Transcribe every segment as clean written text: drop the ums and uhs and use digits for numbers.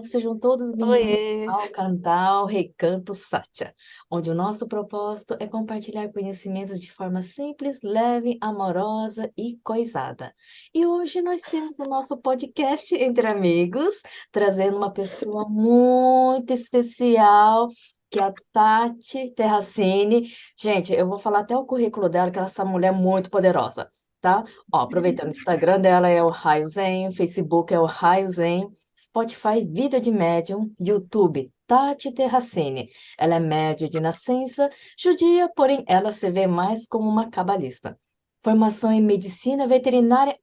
sejam todos bem-vindos Oiê, ao canal Recanto Sátia, onde o nosso propósito é compartilhar conhecimentos de forma simples, leve, amorosa e coisada. E hoje nós temos o nosso podcast Entre Amigos, trazendo uma pessoa muito especial, que é a Tati Terracini. Gente, eu vou falar até o currículo dela, que ela é essa mulher muito poderosa. Tá? Ó, aproveitando, o Instagram dela é o Raio Zen, o Facebook é o Raio Zen, Spotify Vida de Médium, YouTube Tati Terracini. Ela é média de nascença, judia, porém ela se vê mais como uma cabalista. Formação em medicina veterinária,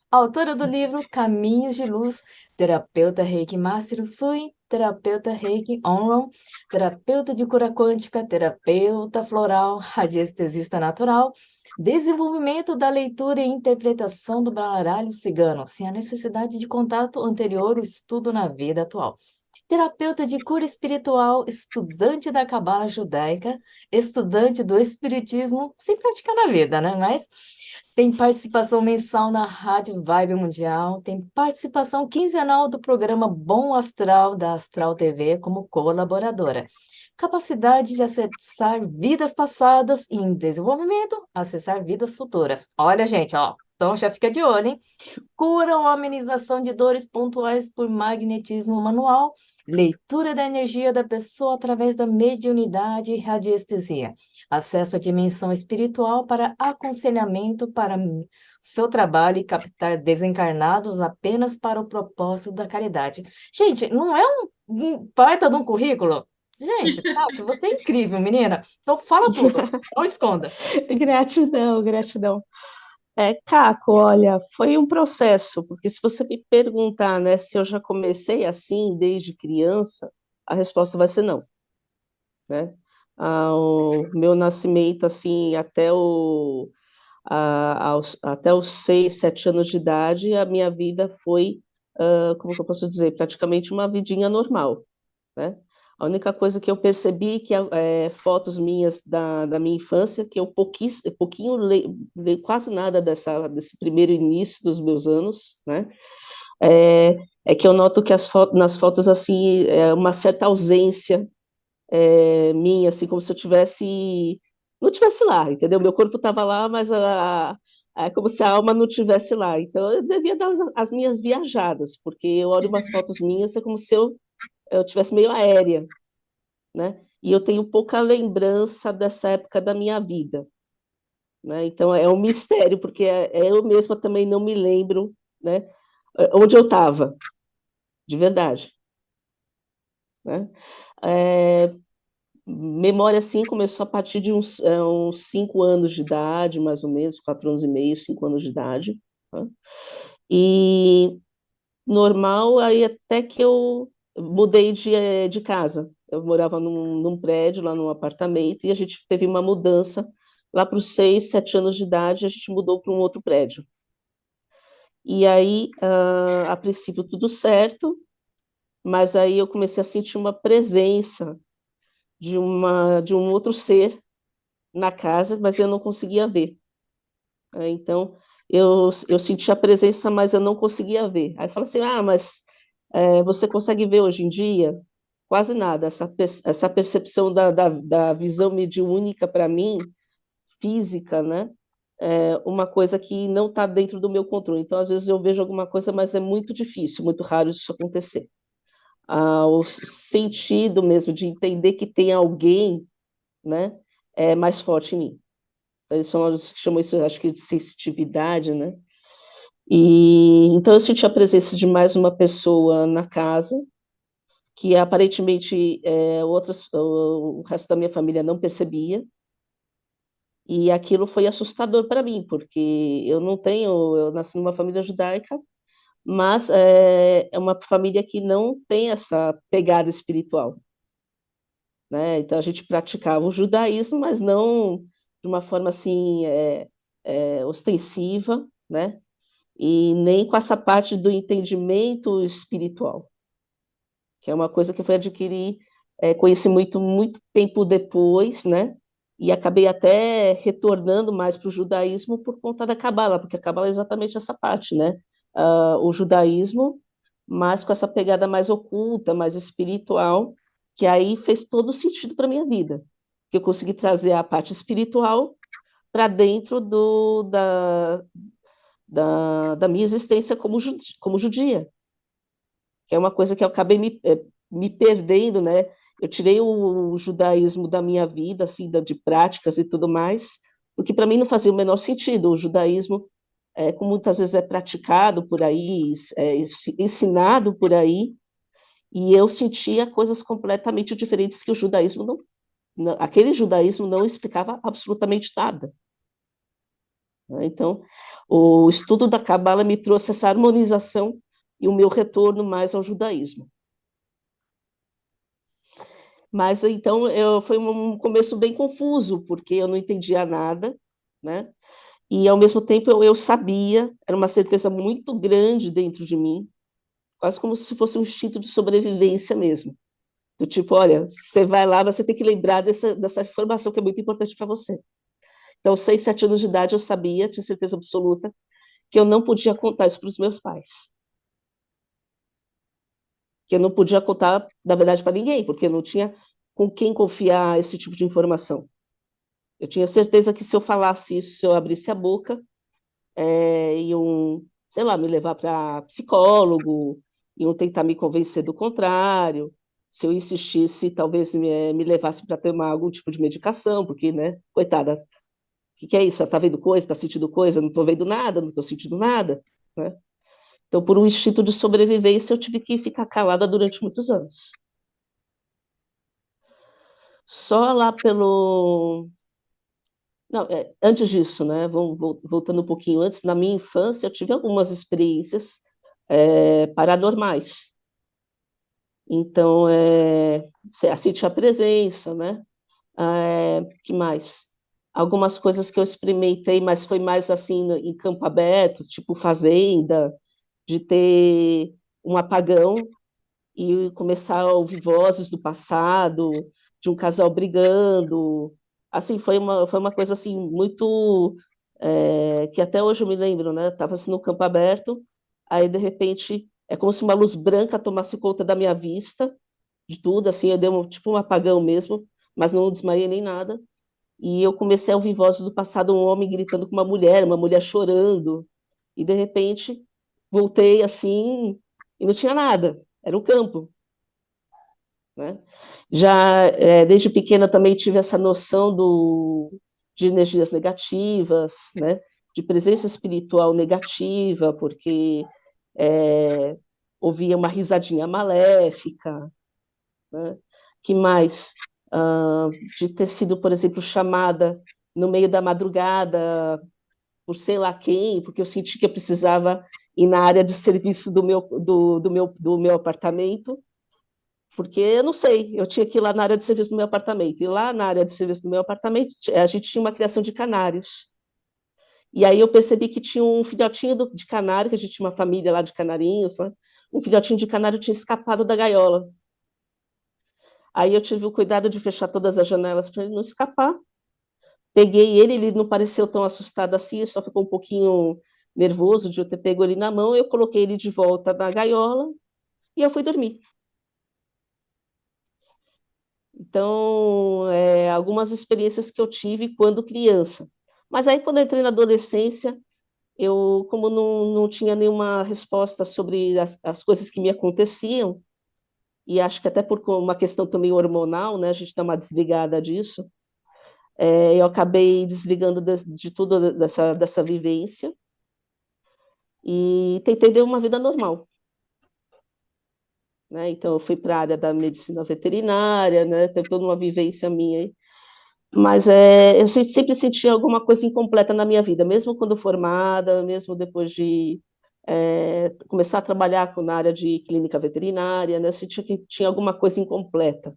autora do livro Caminhos de Luz, terapeuta Reiki Master Usui, terapeuta Reiki Onron, terapeuta de cura quântica, terapeuta floral, radiestesista natural, desenvolvimento da leitura e interpretação do baralho cigano, sem a necessidade de contato anterior ao estudo na vida atual. Terapeuta de cura espiritual, estudante da cabala judaica, estudante do espiritismo, sem praticar na vida, né? Mas tem participação mensal na Rádio Vibe Mundial, tem participação quinzenal do programa Bom Astral da Astral TV como colaboradora. Capacidade de acessar vidas passadas e em desenvolvimento, acessar vidas futuras. Olha, gente, ó, então já fica de olho, hein? Cura ou amenização de dores pontuais por magnetismo manual, leitura da energia da pessoa através da mediunidade e radiestesia, acesso à dimensão espiritual para aconselhamento para seu trabalho e captar desencarnados apenas para o propósito da caridade. Gente, não é um baita de um currículo? Gente, Tati, você é incrível, menina. Então fala tudo, não esconda. gratidão, gratidão. Caco, olha, foi um processo, porque se você me perguntar, né, se eu já comecei assim desde criança, a resposta vai ser não, né? O meu nascimento, assim, até os 6, 7 anos de idade, a minha vida foi, como que eu posso dizer, praticamente uma vidinha normal, né? A única coisa que eu percebi que fotos minhas da minha infância, que eu pouquinho quase nada desse primeiro início dos meus anos, né? É que eu noto que nas fotos assim é uma certa ausência minha, assim como se eu tivesse não tivesse lá, entendeu? Meu corpo estava lá, mas é como se a alma não tivesse lá. Então eu devia dar as minhas viajadas, porque eu olho umas fotos minhas é como se eu tivesse meio aérea, né? E eu tenho pouca lembrança dessa época da minha vida, né? Então é um mistério, porque eu mesma também não me lembro, né? Onde eu estava, de verdade, né? É, memória, assim, começou a partir de uns 5 anos de idade, mais ou menos, 4 anos e meio, 5 anos de idade, né? E normal, aí até que eu mudei de casa. Eu morava num prédio, lá num apartamento, e a gente teve uma mudança. Lá para os 6, 7 anos de idade, a gente mudou para um outro prédio. E aí, a princípio, tudo certo, mas aí eu comecei a sentir uma presença de um outro ser na casa, mas eu não conseguia ver. Então, eu senti a presença, mas eu não conseguia ver. Aí fala assim, mas você consegue ver hoje em dia? Quase nada. Essa percepção da visão mediúnica, para mim, física, né? É uma coisa que não está dentro do meu controle. Então, às vezes eu vejo alguma coisa, mas é muito difícil, muito raro isso acontecer. O sentido mesmo de entender que tem alguém, né, é mais forte em mim. Eles chamam isso, acho que, de sensitividade, né? E então eu senti a presença de mais uma pessoa na casa, que aparentemente o resto da minha família não percebia, e aquilo foi assustador para mim, porque eu nasci numa família judaica, mas é uma família que não tem essa pegada espiritual, né? Então a gente praticava o judaísmo, mas não de uma forma assim ostensiva, né? E nem com essa parte do entendimento espiritual, que é uma coisa que eu fui adquirir, conheci muito tempo depois, né? E acabei até retornando mais para o judaísmo por conta da Cabala, porque a Cabala é exatamente essa parte, né? O judaísmo mas com essa pegada mais oculta, mais espiritual, que aí fez todo sentido para minha vida, que eu consegui trazer a parte espiritual para dentro da minha existência como judia, que é uma coisa que eu acabei me perdendo, né? Eu tirei o judaísmo da minha vida, assim, de práticas e tudo mais, porque para mim não fazia o menor sentido. O judaísmo, como muitas vezes é praticado por aí, ensinado por aí, e eu sentia coisas completamente diferentes que o judaísmo aquele judaísmo não explicava absolutamente nada, né? Então, o estudo da Cabala me trouxe essa harmonização e o meu retorno mais ao judaísmo. Mas então foi um começo bem confuso, porque eu não entendia nada, né? E ao mesmo tempo eu sabia, era uma certeza muito grande dentro de mim, quase como se fosse um instinto de sobrevivência mesmo. Do tipo, olha, você vai lá, você tem que lembrar dessa informação que é muito importante para você. Então, 6, 7 anos de idade, eu sabia, tinha certeza absoluta, que eu não podia contar isso para os meus pais. Que eu não podia contar, na verdade, para ninguém, porque eu não tinha com quem confiar esse tipo de informação. Eu tinha certeza que se eu falasse isso, se eu abrisse a boca, iam, sei lá, me levar para psicólogo, iam tentar me convencer do contrário. Se eu insistisse, talvez me levasse para tomar algum tipo de medicação, porque, né, coitada, o que é isso? Está vendo coisa? Está sentindo coisa? Não estou vendo nada, não estou sentindo nada, né? Então, por um instinto de sobrevivência, eu tive que ficar calada durante muitos anos. Só lá pelo. Não, antes disso, né? Voltando um pouquinho antes, na minha infância, eu tive algumas experiências paranormais. Então, sentir a presença, né? Que mais? Algumas coisas que eu experimentei, mas foi mais assim em campo aberto, tipo fazenda, de ter um apagão e começar a ouvir vozes do passado, de um casal brigando. Assim, foi uma coisa assim muito que até hoje eu me lembro, né? Estava assim, no campo aberto, aí de repente é como se uma luz branca tomasse conta da minha vista, de tudo, assim, eu dei tipo um apagão mesmo, mas não desmaiei nem nada. E eu comecei a ouvir vozes do passado, um homem gritando com uma mulher chorando, e de repente voltei assim e não tinha nada, era um campo, né? Já desde pequena também tive essa noção de energias negativas, né? De presença espiritual negativa, porque é, ouvia uma risadinha maléfica, né? Que mais? De ter sido, por exemplo, chamada no meio da madrugada por sei lá quem, porque eu senti que eu precisava ir na área de serviço do meu apartamento, porque eu não sei, eu tinha que ir lá na área de serviço do meu apartamento. E lá na área de serviço do meu apartamento, a gente tinha uma criação de canários. E aí eu percebi que tinha um filhotinho de canário, que a gente tinha uma família lá de canarinhos, né? Um filhotinho de canário tinha escapado da gaiola. Aí eu tive o cuidado de fechar todas as janelas para ele não escapar. Peguei ele, ele não pareceu tão assustado assim, só ficou um pouquinho nervoso de eu ter pego ele na mão. Eu coloquei ele de volta na gaiola e eu fui dormir. Então, algumas experiências que eu tive quando criança. Mas aí, quando eu entrei na adolescência, eu, como não tinha nenhuma resposta sobre as coisas que me aconteciam, e acho que até por uma questão também hormonal, né, a gente dá uma desligada disso, eu acabei desligando de tudo dessa vivência e tentei ter uma vida normal, né? Então, eu fui para a área da medicina veterinária, né? Teve toda uma vivência minha aí. Mas eu sempre senti alguma coisa incompleta na minha vida, mesmo quando formada, mesmo depois de começar a trabalhar na área de clínica veterinária, né? Eu sentia que tinha alguma coisa incompleta.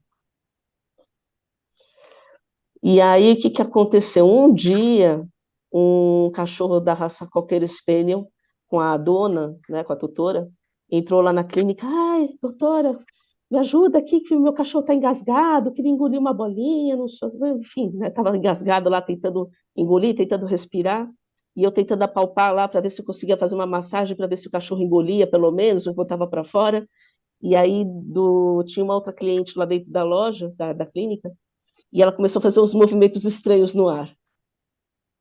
E aí, o que que aconteceu? Um dia, um cachorro da raça Cocker Spaniel, com a dona, né, com a tutora, entrou lá na clínica. Ai, doutora, me ajuda aqui que o meu cachorro está engasgado, queria engolir uma bolinha, não sei, enfim, né, estava engasgado lá tentando engolir, tentando respirar. e eu tentando apalpar lá para ver se eu conseguia fazer uma massagem, para ver se o cachorro engolia, pelo menos, ou botava para fora. E aí tinha uma outra cliente lá dentro da loja, da clínica, e ela começou a fazer uns movimentos estranhos no ar.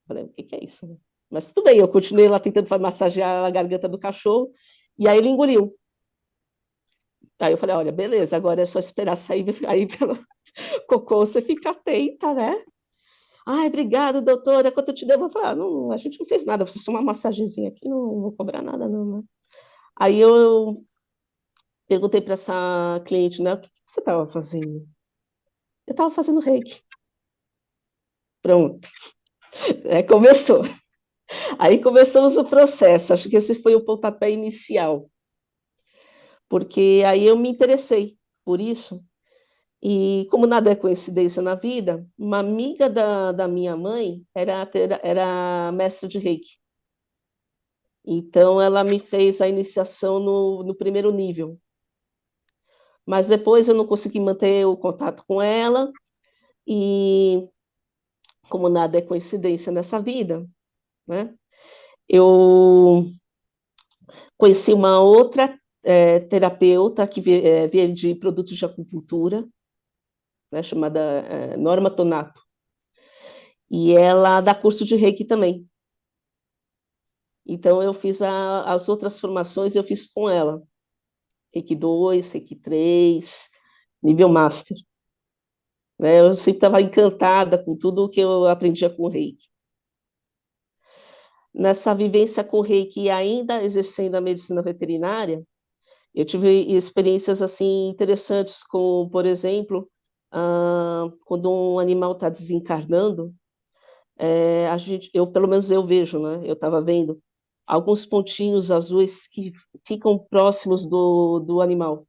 Falei, o que que é isso, né? Mas tudo bem, eu continuei lá tentando massagear a garganta do cachorro, e aí ele engoliu. Aí eu falei, olha, beleza, agora é só esperar sair aí pelo cocô, você fica atenta, né? Ai, obrigado, doutora, quanto eu te devo? Eu falei, não, a gente não fez nada, você só uma massagenzinha aqui, não vou cobrar nada, não, né? Aí eu perguntei para essa cliente, né, o que você estava fazendo? Eu estava fazendo reiki. Pronto, começou. Aí começamos o processo, acho que esse foi o pontapé inicial, porque aí eu me interessei por isso, e como nada é coincidência na vida, uma amiga da minha mãe era mestre de reiki. Então, ela me fez a iniciação no primeiro nível. Mas depois eu não consegui manter o contato com ela, e como nada é coincidência nessa vida, né? Eu conheci uma outra terapeuta que veio de produtos de acupuntura, né, chamada Norma Tonato, e ela dá curso de Reiki também. Então, eu fiz as outras formações, eu fiz com ela. Reiki 2, Reiki 3, nível Master. Né? Eu sempre estava encantada com tudo o que eu aprendia com o Reiki. Nessa vivência com o Reiki e ainda exercendo a medicina veterinária, eu tive experiências assim interessantes com, por exemplo, quando um animal está desencarnando, eu pelo menos eu vejo, né? Eu estava vendo alguns pontinhos azuis que ficam próximos do animal,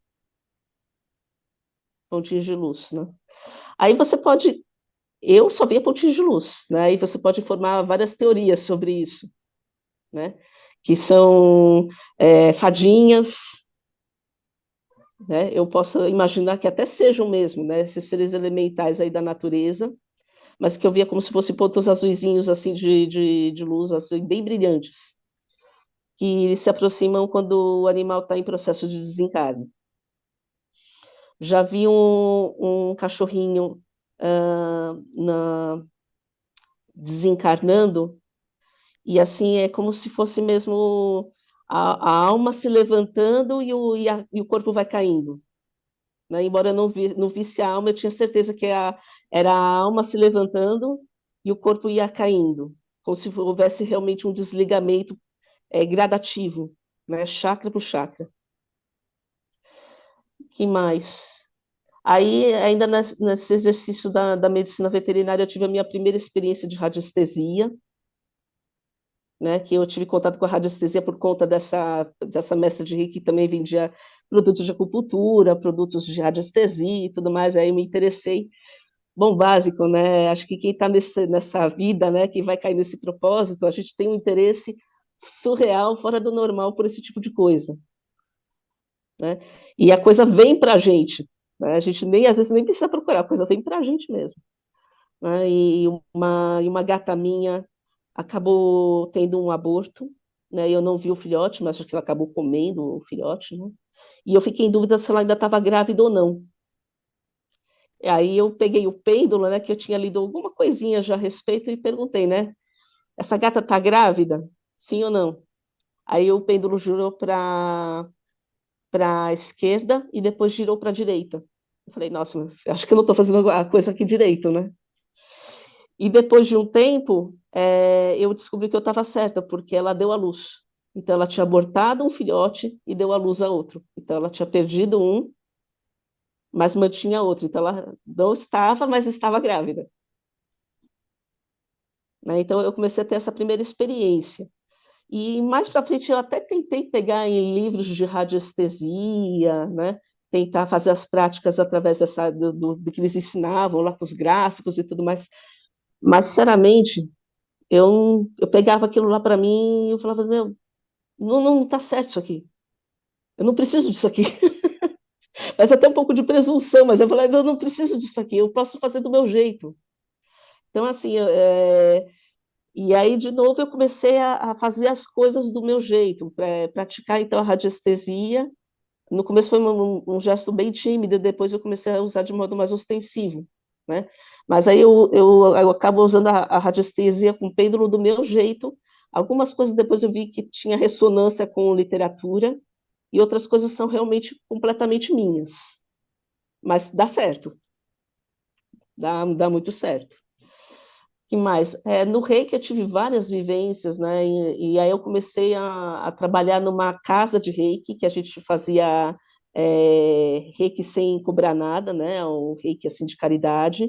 pontinhos de luz, né? Aí você pode, eu só via pontinhos de luz, né? Aí você pode formar várias teorias sobre isso, né? Que são fadinhas, né? Eu posso imaginar que até sejam mesmo, né? Esses seres elementais aí da natureza, mas que eu via como se fossem pontos azuisinhos assim de luz, assim, bem brilhantes, que se aproximam quando o animal está em processo de desencarne. Já vi um cachorrinho desencarnando, e assim é como se fosse mesmo a alma se levantando e o corpo vai caindo. Né? Embora eu não visse a alma, eu tinha certeza que era a alma se levantando e o corpo ia caindo, como se houvesse realmente um desligamento gradativo, né? Chakra por chakra. Que mais? Aí, ainda nesse exercício da medicina veterinária, eu tive a minha primeira experiência de radiestesia, né, que eu tive contato com a radiestesia por conta dessa mestra de Reiki que também vendia produtos de acupuntura, produtos de radiestesia e tudo mais, aí eu me interessei. Bom, básico, né? Acho que quem está nessa vida, né, que vai cair nesse propósito, a gente tem um interesse surreal, fora do normal, por esse tipo de coisa, né? E a coisa vem para a gente, né? A gente nem às vezes nem precisa procurar, a coisa vem para a gente mesmo, né? E uma gata minha acabou tendo um aborto, né? Eu não vi o filhote, mas acho que ela acabou comendo o filhote, né? E eu fiquei em dúvida se ela ainda estava grávida ou não. E aí eu peguei o pêndulo, né? Que eu tinha lido alguma coisinha já a respeito e perguntei, né? Essa gata está grávida? Sim ou não? Aí o pêndulo girou para a esquerda e depois girou para a direita. Eu falei, nossa, acho que eu não estou fazendo a coisa aqui direito, né? E depois de um tempo, eu descobri que eu estava certa, porque ela deu à luz. Então, ela tinha abortado um filhote e deu à luz a outro. Então, ela tinha perdido um, mas mantinha outro. Então, ela não estava, mas estava grávida. Né? Então, eu comecei a ter essa primeira experiência. E mais para frente, eu até tentei pegar em livros de radiestesia, né? Tentar fazer as práticas através do que eles ensinavam lá com os gráficos e tudo mais. Mas, sinceramente, eu pegava aquilo lá para mim e eu falava, meu, não tá certo isso aqui. Eu não preciso disso aqui. Mas até um pouco de presunção, mas eu falei, eu não preciso disso aqui, eu posso fazer do meu jeito. Então, assim, E aí, de novo, eu comecei a fazer as coisas do meu jeito, praticar então a radiestesia. No começo foi um gesto bem tímido, depois eu comecei a usar de modo mais ostensivo, né? Mas aí eu acabo usando a radiestesia com o pêndulo do meu jeito. Algumas coisas depois eu vi que tinha ressonância com literatura, e outras coisas são realmente completamente minhas. Mas dá certo, dá muito certo. Que mais? No Reiki eu tive várias vivências, né? E aí eu comecei a trabalhar numa casa de Reiki, que a gente fazia Reiki sem cobrar nada, né? O Reiki assim de caridade.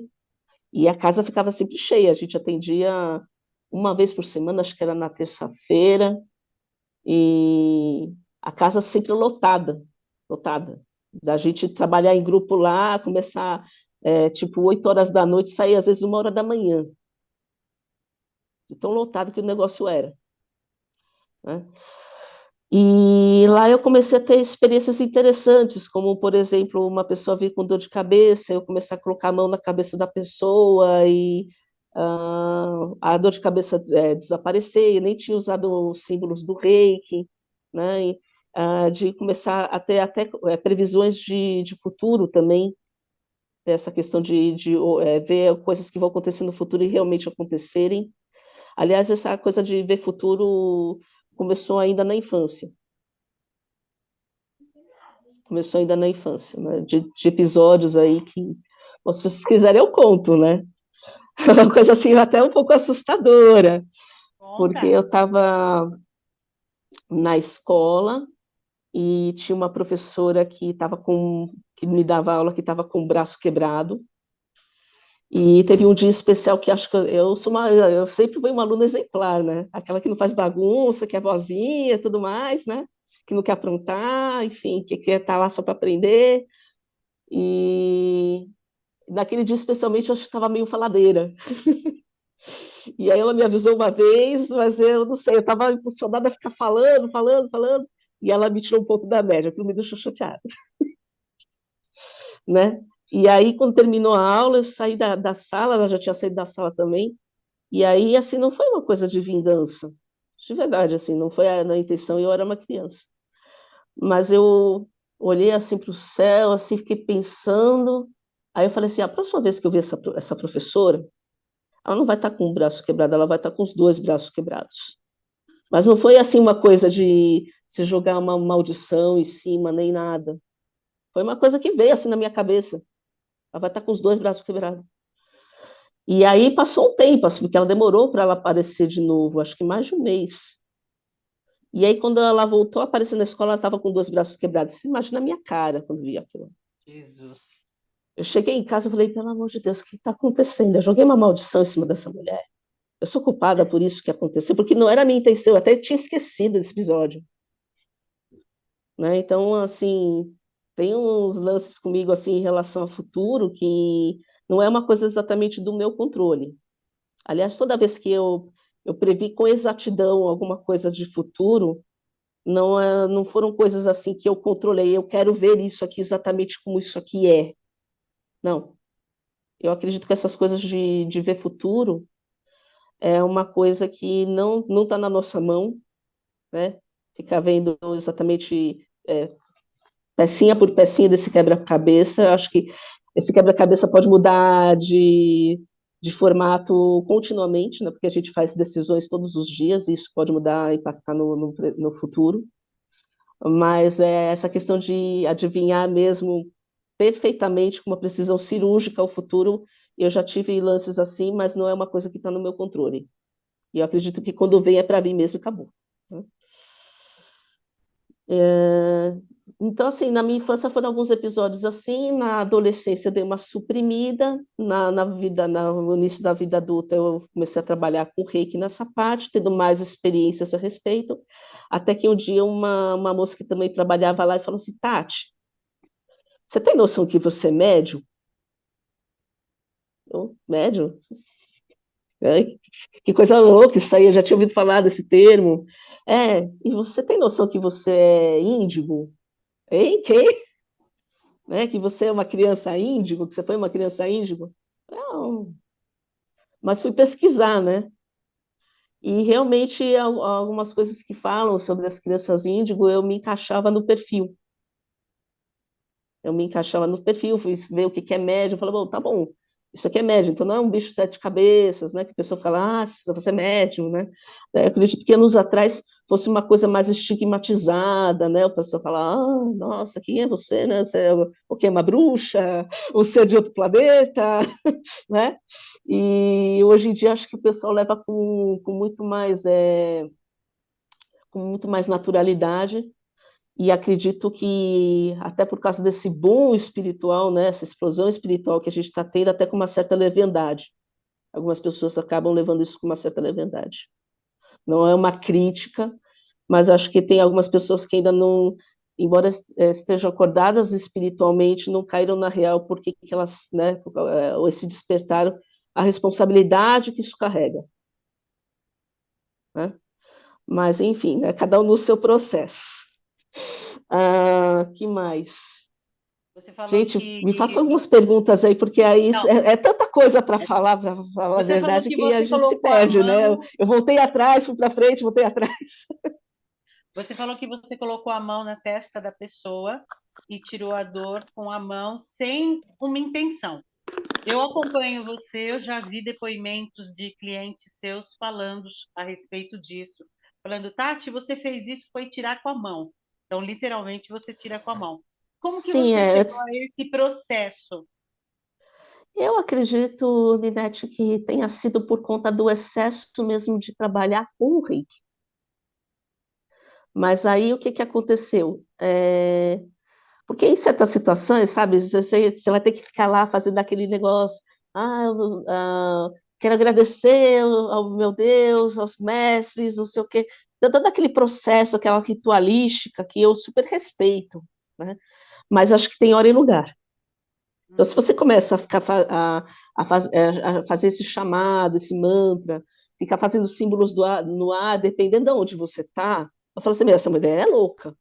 E a casa ficava sempre cheia. A gente atendia uma vez por semana, acho que era na terça-feira, e a casa sempre lotada, lotada. Da gente trabalhar em grupo lá, começar tipo 8 horas da noite, sair às vezes 1 hora da manhã, de tão lotado que o negócio era, né? E lá eu comecei a ter experiências interessantes, como, por exemplo, uma pessoa vir com dor de cabeça, eu comecei a colocar a mão na cabeça da pessoa e a dor de cabeça desaparecer, eu nem tinha usado os símbolos do reiki, né? E, de começar a ter até previsões de futuro também, essa questão de ver coisas que vão acontecer no futuro e realmente acontecerem. Aliás, essa coisa de ver futuro começou ainda na infância. Começou ainda na infância, né? De episódios aí que, bom, se vocês quiserem, eu conto, né? É uma coisa assim até um pouco assustadora, porque Conta. eu estava na escola e tinha uma professora que me dava aula que estava com o braço quebrado. E teve um dia especial que acho que eu sempre fui uma aluna exemplar, né? Aquela que não faz bagunça, que é boazinha, tudo mais, né? Que não quer aprontar, enfim, que quer estar lá só para aprender. E naquele dia especialmente eu estava meio faladeira. E aí ela me avisou uma vez, mas eu não sei, eu estava impulsionada a ficar falando, falando, falando, e ela me tirou um pouco da média, aquilo me deixou chateada, né? E aí, quando terminou a aula, eu saí da sala, ela já tinha saído da sala também. E aí, assim, não foi uma coisa de vingança. De verdade, assim, não foi na intenção, eu era uma criança. Mas eu olhei, assim, para o céu, assim, fiquei pensando. Aí eu falei assim, a próxima vez que eu ver essa professora, ela não vai estar com o braço quebrado, ela vai estar com os dois braços quebrados. Mas não foi, assim, uma coisa de se jogar uma maldição em cima, nem nada. Foi uma coisa que veio, assim, na minha cabeça. Ela vai estar com os dois braços quebrados. E aí passou um tempo, assim, porque ela demorou para ela aparecer de novo, acho que mais de um mês. E aí, quando ela voltou a aparecer na escola, ela estava com dois braços quebrados. Você imagina a minha cara quando vi aquilo. Jesus. Eu cheguei em casa e falei, pelo amor de Deus, o que está acontecendo? Eu joguei uma maldição em cima dessa mulher. Eu sou culpada por isso que aconteceu, porque não era a minha intenção, eu até tinha esquecido desse episódio, né? Então, assim, tem uns lances comigo, assim, em relação ao futuro, que não é uma coisa exatamente do meu controle. Aliás, toda vez que eu previ com exatidão alguma coisa de futuro, não foram coisas assim que eu controlei. Eu quero ver isso aqui exatamente como isso aqui é. Não. Eu acredito que essas coisas de ver futuro é uma coisa que não está na nossa mão, né? Ficar vendo exatamente pecinha por pecinha desse quebra-cabeça. Acho que esse quebra-cabeça pode mudar de formato continuamente, né? Porque a gente faz decisões todos os dias e isso pode mudar, impactar no futuro. Mas essa questão de adivinhar mesmo perfeitamente, com uma precisão cirúrgica o futuro, eu já tive lances assim, mas não é uma coisa que está no meu controle. E eu acredito que quando vem é para mim mesmo e acabou, né? É, então, assim, na minha infância foram alguns episódios assim, na adolescência eu dei uma suprimida, no início da vida adulta eu comecei a trabalhar com reiki nessa parte, tendo mais experiências a respeito, até que um dia uma moça que também trabalhava lá e falou assim, Tati, você tem noção que você é médium? Eu, médium? Ai, que coisa louca isso aí, eu já tinha ouvido falar desse termo. E você tem noção que você é índigo? Hein? Quem? Né? Que você é uma criança índigo, que você foi uma criança índigo? Não, mas fui pesquisar, né? E realmente algumas coisas que falam sobre as crianças índigo, eu me encaixava no perfil. Eu me encaixava no perfil, fui ver o que que é médio, eu falei, bom, tá bom, isso aqui é médio, então não é um bicho de sete cabeças, né, que a pessoa fala, você é médium, né, eu acredito que anos atrás fosse uma coisa mais estigmatizada, né, o pessoal fala, nossa, quem é você, né, você é o quê, uma bruxa, você é de outro planeta, né, e hoje em dia acho que o pessoal leva com muito mais naturalidade, e acredito que, até por causa desse boom espiritual, né, essa explosão espiritual que a gente está tendo, até com uma certa leviandade. Algumas pessoas acabam levando isso com uma certa leviandade. Não é uma crítica, mas acho que tem algumas pessoas que ainda não, embora estejam acordadas espiritualmente, não caíram na real porque que elas, né, ou se despertaram a responsabilidade que isso carrega, né? Mas, enfim, né, cada um no seu processo. Que mais? Você falou Gente, me faça que algumas perguntas aí, porque aí não, é tanta coisa para falar a você falou verdade, que que a você gente se colocou a perde, né? mão, Eu voltei atrás, fui para frente, voltei atrás. você falou que você colocou a mão na testa da pessoa e tirou a dor com a mão sem uma intenção. Eu acompanho você, eu já vi depoimentos de clientes seus falando a respeito disso, falando, Tati, você fez isso, foi tirar com a mão. Então, literalmente, você tira com a mão. Como que Sim, você chegou a esse processo? eu acredito, Ninete, que tenha sido por conta do excesso mesmo de trabalhar com o reiki. Mas aí o que que aconteceu? Porque em certas situações, sabe, você vai ter que ficar lá fazendo aquele negócio, quero agradecer ao meu Deus, aos mestres, não sei o quê, todo aquele processo, aquela ritualística que eu super respeito, né? Mas acho que tem hora e lugar. Então, se você começa a ficar a fazer esse chamado, esse mantra, ficar fazendo símbolos no ar, dependendo de onde você está, eu falo assim, essa mulher é louca,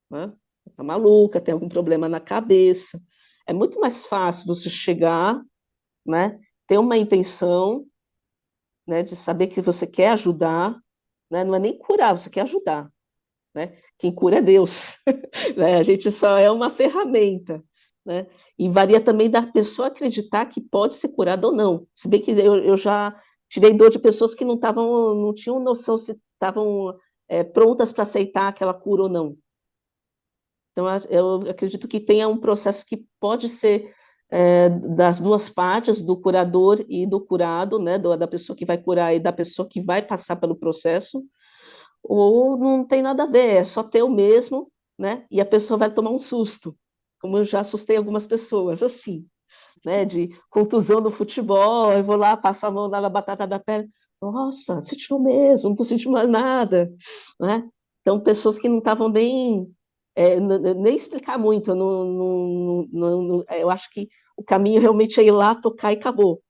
né? Tá maluca, tem algum problema na cabeça. É muito mais fácil você chegar, né, ter uma intenção, né, de saber que você quer ajudar, né, não é nem curar, você quer ajudar, né? Quem cura é Deus, né? A gente só é uma ferramenta, né? E varia também da pessoa acreditar que pode ser curada ou não. Se bem que eu já tirei dor de pessoas que não tinham noção se estavam prontas para aceitar aquela cura ou não. Então, eu acredito que tenha um processo que pode ser das duas partes, do curador e do curado, né, da pessoa que vai curar e da pessoa que vai passar pelo processo, ou não tem nada a ver, é só ter o mesmo, né, e a pessoa vai tomar um susto, como eu já assustei algumas pessoas, assim, né, de contusão no futebol, eu vou lá, passo a mão lá na batata da perna, nossa, sentiu mesmo, não estou sentindo mais nada, né? Então, pessoas que não estavam nem explicar muito, eu acho que o caminho realmente é ir lá, tocar e acabou.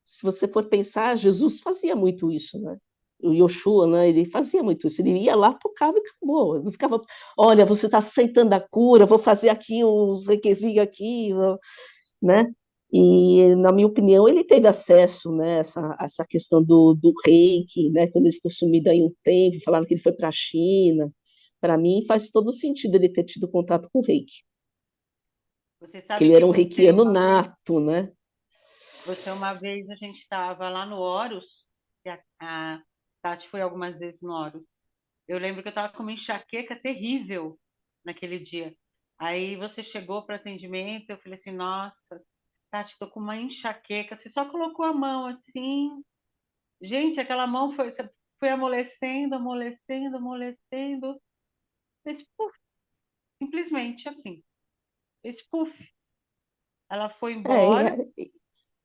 Se você for pensar, Jesus fazia muito isso, né? O Yoshua, né, ele fazia muito isso, ele ia lá, tocava e acabou, não ficava, olha, você está aceitando a cura, vou fazer aqui uns requezinhos aqui, né? E, na minha opinião, ele teve acesso, né, essa questão do reiki, né, quando ele ficou sumido aí um tempo, falaram que ele foi para a China. Para mim, faz todo sentido ele ter tido contato com o reiki, Você que sabe ele que era um reikiano nato, né? uma vez a gente estava lá no Horus, e a Tati foi algumas vezes no Horus. Eu lembro que eu estava com uma enxaqueca terrível naquele dia. Aí você chegou para atendimento, eu falei assim, nossa, Tati, estou com uma enxaqueca. Você só colocou a mão assim. Gente, aquela mão foi amolecendo, amolecendo, amolecendo. Fez puf, simplesmente assim. Fez puf. Ela foi embora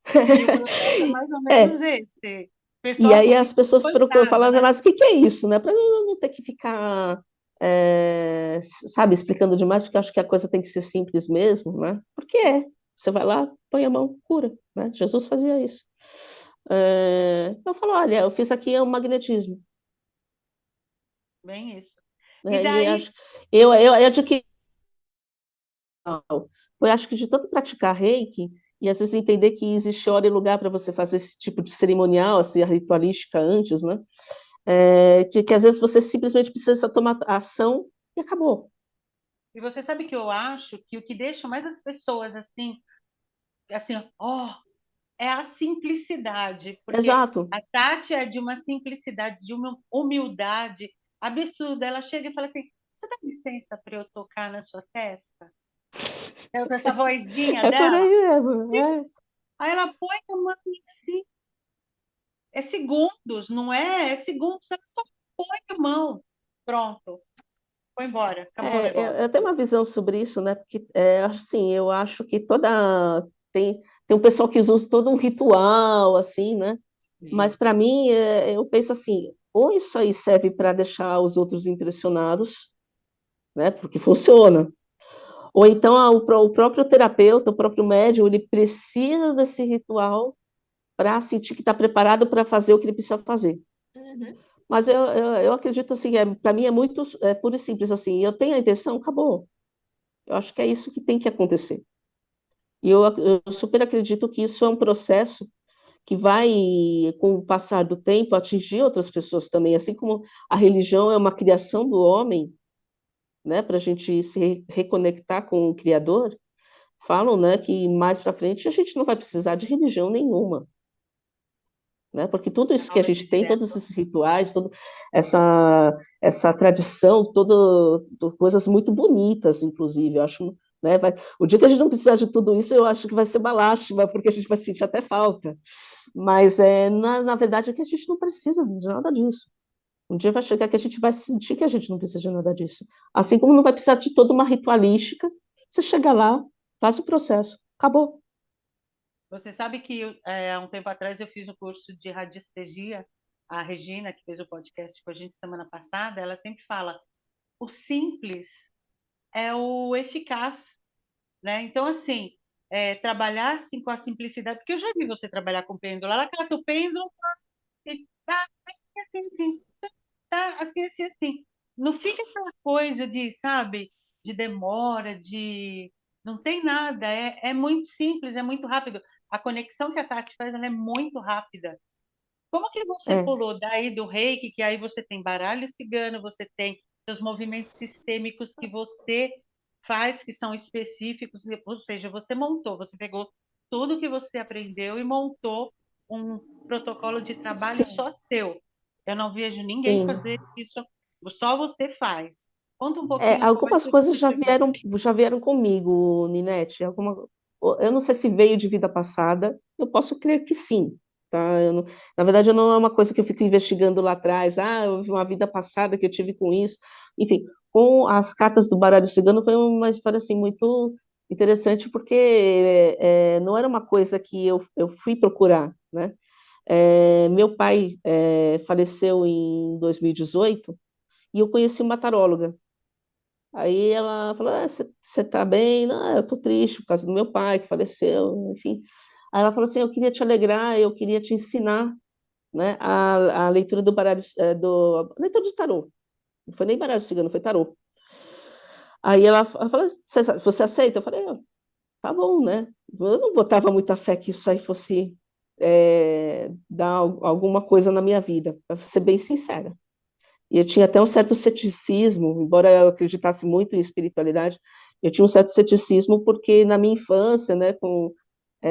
É, e o processo é mais ou menos é, esse. O e pessoal aí as ficou pessoas procuram espantada, falar, né? mas o que que é isso, né? Para não ter que ficar, sabe, explicando demais, porque eu acho que a coisa tem que ser simples mesmo, né? Porque você vai lá, põe a mão, cura, né? Jesus fazia isso. Eu falo, olha, eu fiz aqui um magnetismo, Bem isso. E né? E daí, acho, eu adquiri, eu acho que de tanto praticar reiki, e às vezes entender que existe hora e lugar para você fazer esse tipo de cerimonial, assim, a ritualística antes, né? De que às vezes você simplesmente precisa tomar ação e acabou. E você sabe que eu acho que o que deixa mais as pessoas assim, ó, é a simplicidade, porque Exato. a Tati é de uma simplicidade, de uma humildade absurda. Ela chega e fala assim: você dá licença para eu tocar na sua testa? É com essa vozinha É por dela. aí mesmo. Sim. Aí ela põe a mão assim, é segundos, não é? É segundos, ela só põe a mão. Pronto, foi embora, acabou o negócio. Eu tenho uma visão sobre isso, né? Porque, assim, eu acho que tem um pessoal que usa todo um ritual, assim, né? Mas Isso. para mim, eu penso assim, ou isso aí serve para deixar os outros impressionados, né? Porque funciona. Ou então o próprio terapeuta, o próprio médium, ele precisa desse ritual para sentir que está preparado para fazer o que ele precisa fazer. Uhum. Mas eu acredito assim, para mim é muito puro e simples assim. Eu tenho a intenção, acabou. Eu acho que é isso que tem que acontecer. E eu super acredito que isso é um processo que vai, com o passar do tempo, atingir outras pessoas também. Assim como a religião é uma criação do homem, né, para a gente se reconectar com o Criador, falam, né, que mais para frente a gente não vai precisar de religião nenhuma, né? Porque tudo isso que a Aula de gente tem, todos direto. esses rituais, toda essa tradição, coisas muito bonitas, inclusive, eu acho, né? O dia que a gente não precisar de tudo isso, eu acho que vai ser uma lástima, porque a gente vai sentir até falta. Mas na verdade é que a gente não precisa de nada disso. Um dia vai chegar que a gente vai sentir que a gente não precisa de nada disso. Assim como não vai precisar de toda uma ritualística, você chega lá, faz o processo, acabou. Você sabe que há um tempo atrás eu fiz um curso de radiestesia. A Regina, que fez o podcast com a gente semana passada, ela sempre fala: o simples é o eficaz, né? Então, assim, trabalhar assim, com a simplicidade, porque eu já vi você trabalhar com pêndulo. Ela cata o pêndulo e tá assim, tá assim, assim, assim. Não fica aquela coisa de, sabe, de demora, de. Não tem nada, é muito simples, é muito rápido. A conexão que a Tati faz, ela é muito rápida. Como que você É, pulou daí do reiki, que aí você tem baralho cigano, você tem os movimentos sistêmicos que você faz, que são específicos, ou seja, você montou, você pegou tudo que você aprendeu e montou um protocolo de trabalho sim, só seu. Eu não vejo ninguém sim. fazer isso, só você faz. Conta um pouquinho como é Algumas que coisas você chegou. já vieram comigo, Ninete. Eu não sei se veio de vida passada, eu posso crer que sim, tá? Na verdade, não é uma coisa que eu fico investigando lá atrás, uma vida passada que eu tive com isso. Enfim, com as cartas do baralho cigano foi uma história assim muito interessante, porque não era uma coisa que eu fui procurar, né? Meu pai faleceu em 2018 e eu conheci uma taróloga. Aí ela falou: você tá bem? Não, eu tô triste por causa do meu pai que faleceu, enfim. Aí ela falou assim: eu queria te alegrar, eu queria te ensinar, né, a leitura do baralho, leitura de tarô. Não foi nem baralho cigano, foi tarô. Aí ela falou: você aceita? Eu falei: tá bom, né? Eu não botava muita fé que isso aí fosse dar alguma coisa na minha vida, para ser bem sincera. E eu tinha até um certo ceticismo, embora eu acreditasse muito em espiritualidade, eu tinha um certo ceticismo porque na minha infância, né,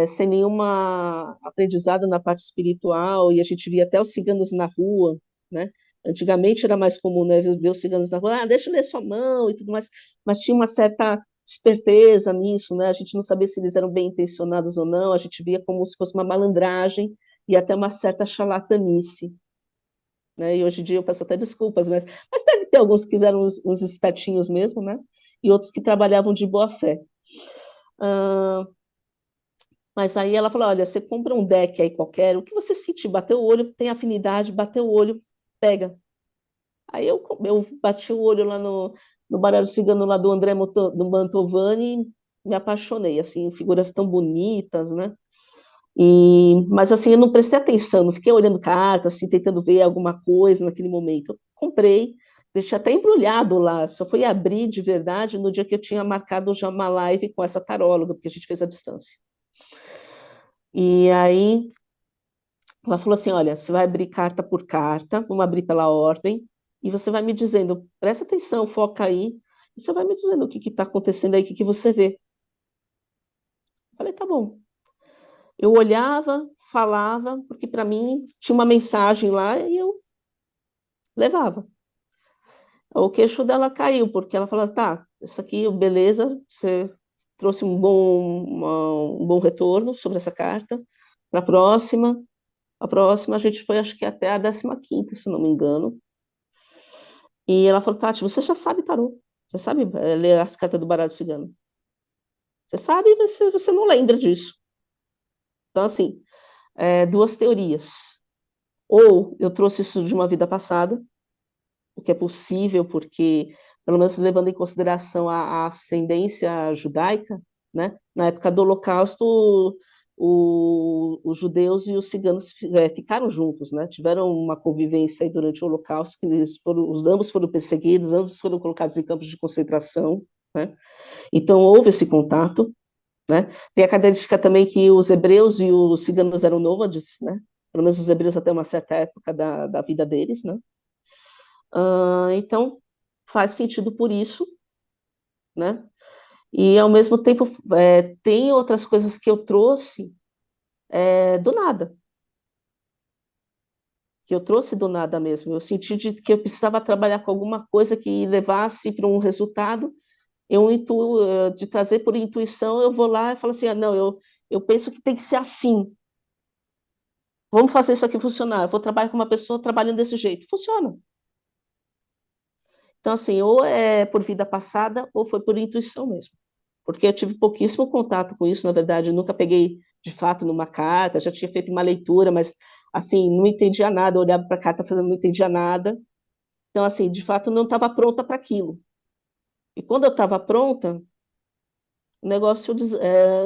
sem nenhuma aprendizado na parte espiritual, e a gente via até os ciganos na rua, né? Antigamente era mais comum, né, ver os ciganos na rua, deixa eu ler sua mão e tudo mais, mas tinha uma certa esperteza nisso, né? A gente não sabia se eles eram bem intencionados ou não, a gente via como se fosse uma malandragem e até uma certa charlatanice, né? E hoje em dia eu peço até desculpas, mas deve ter alguns que fizeram uns espertinhos mesmo, né? E outros que trabalhavam de boa fé. Ah, mas aí ela falou: olha, você compra um deck aí qualquer, o que você sentir, bateu o olho, tem afinidade, bateu o olho, pega. Aí eu bati o olho lá no baralho cigano lá do André do Mantovani e me apaixonei, assim, figuras tão bonitas, né? Mas assim, eu não prestei atenção, não fiquei olhando cartas, assim, tentando ver alguma coisa naquele momento. Eu comprei, deixei até embrulhado lá, só fui abrir de verdade no dia que eu tinha marcado já uma live com essa taróloga, porque a gente fez à distância. E aí ela falou assim, olha, você vai abrir carta por carta, vamos abrir pela ordem, e você vai me dizendo, presta atenção, foca aí, e você vai me dizendo o que está acontecendo aí, o que que você vê. Eu falei, tá bom. Eu olhava, falava, porque para mim tinha uma mensagem lá e eu levava. O queixo dela caiu, porque ela falou, tá, isso aqui, beleza, você trouxe um bom retorno sobre essa carta. Para a próxima a gente foi, acho que até a 15ª, se não me engano. E ela falou, Tati, você já sabe tarô, você sabe ler as cartas do baralho cigano. Você sabe, mas você não lembra disso. Então, assim, duas teorias. Ou eu trouxe isso de uma vida passada, o que é possível, porque, pelo menos levando em consideração a ascendência judaica, né? Na época do Holocausto, os judeus e os ciganos ficaram juntos, né? Tiveram uma convivência aí durante o Holocausto, que os ambos foram perseguidos, ambos foram colocados em campos de concentração, né? Então houve esse contato, né? Tem a característica também que os hebreus e os ciganos eram nômades, né? Pelo menos os hebreus até uma certa época da vida deles, né? Então, faz sentido por isso, né? E, ao mesmo tempo, tem outras coisas que eu trouxe do nada, que eu trouxe do nada mesmo. Eu senti que eu precisava trabalhar com alguma coisa que levasse para um resultado, de trazer por intuição, eu vou lá e falo assim, não, eu penso que tem que ser assim, vamos fazer isso aqui funcionar, eu vou trabalhar com uma pessoa trabalhando desse jeito, funciona. Então, assim, ou é por vida passada, ou foi por intuição mesmo. Porque eu tive pouquíssimo contato com isso, na verdade, eu nunca peguei de fato numa carta, já tinha feito uma leitura, mas assim, não entendia nada, eu olhava para a carta falando, não entendia nada. Então, assim, de fato, não estava pronta para aquilo. E quando eu estava pronta, o negócio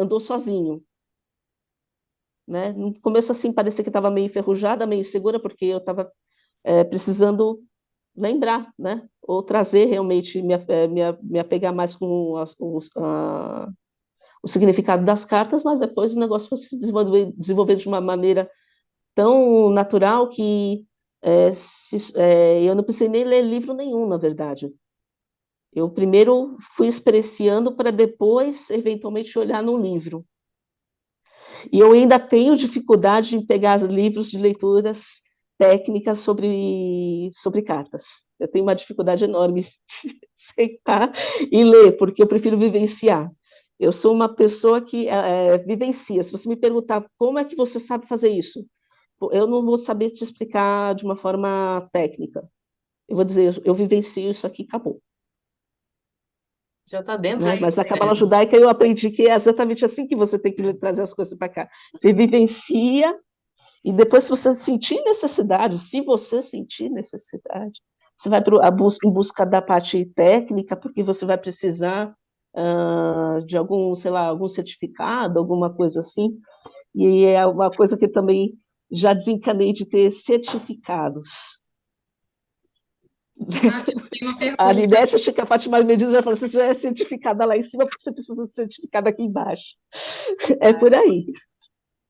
andou sozinho, né? No começo, assim, parecia que estava meio enferrujada, meio insegura, porque eu estava precisando lembrar, né? Ou trazer realmente, me apegar mais com o significado das cartas, mas depois o negócio foi se desenvolver de uma maneira tão natural que eu não precisei nem ler livro nenhum, na verdade. Eu primeiro fui experienciando para depois, eventualmente, olhar no livro. E eu ainda tenho dificuldade em pegar livros de leituras técnicas sobre cartas. Eu tenho uma dificuldade enorme de sentar e ler, porque eu prefiro vivenciar. Eu sou uma pessoa que vivencia. Se você me perguntar como é que você sabe fazer isso, eu não vou saber te explicar de uma forma técnica. Eu vou dizer, eu vivencio isso aqui, acabou. Já está dentro Né? de Mas na você, Cabala né? Judaica eu aprendi que é exatamente assim que você tem que trazer as coisas para cá. Você vivencia e depois, se você sentir necessidade, se você sentir necessidade, você vai em busca da parte técnica, porque você vai precisar de algum, sei lá, algum certificado, alguma coisa assim. E é uma coisa que eu também já desencanei de ter certificados. Tati, tem uma A pergunta. Aninete, acho que a Fátima Medina já falou, você já é certificada lá em cima, porque você precisa ser certificada aqui embaixo. É por aí.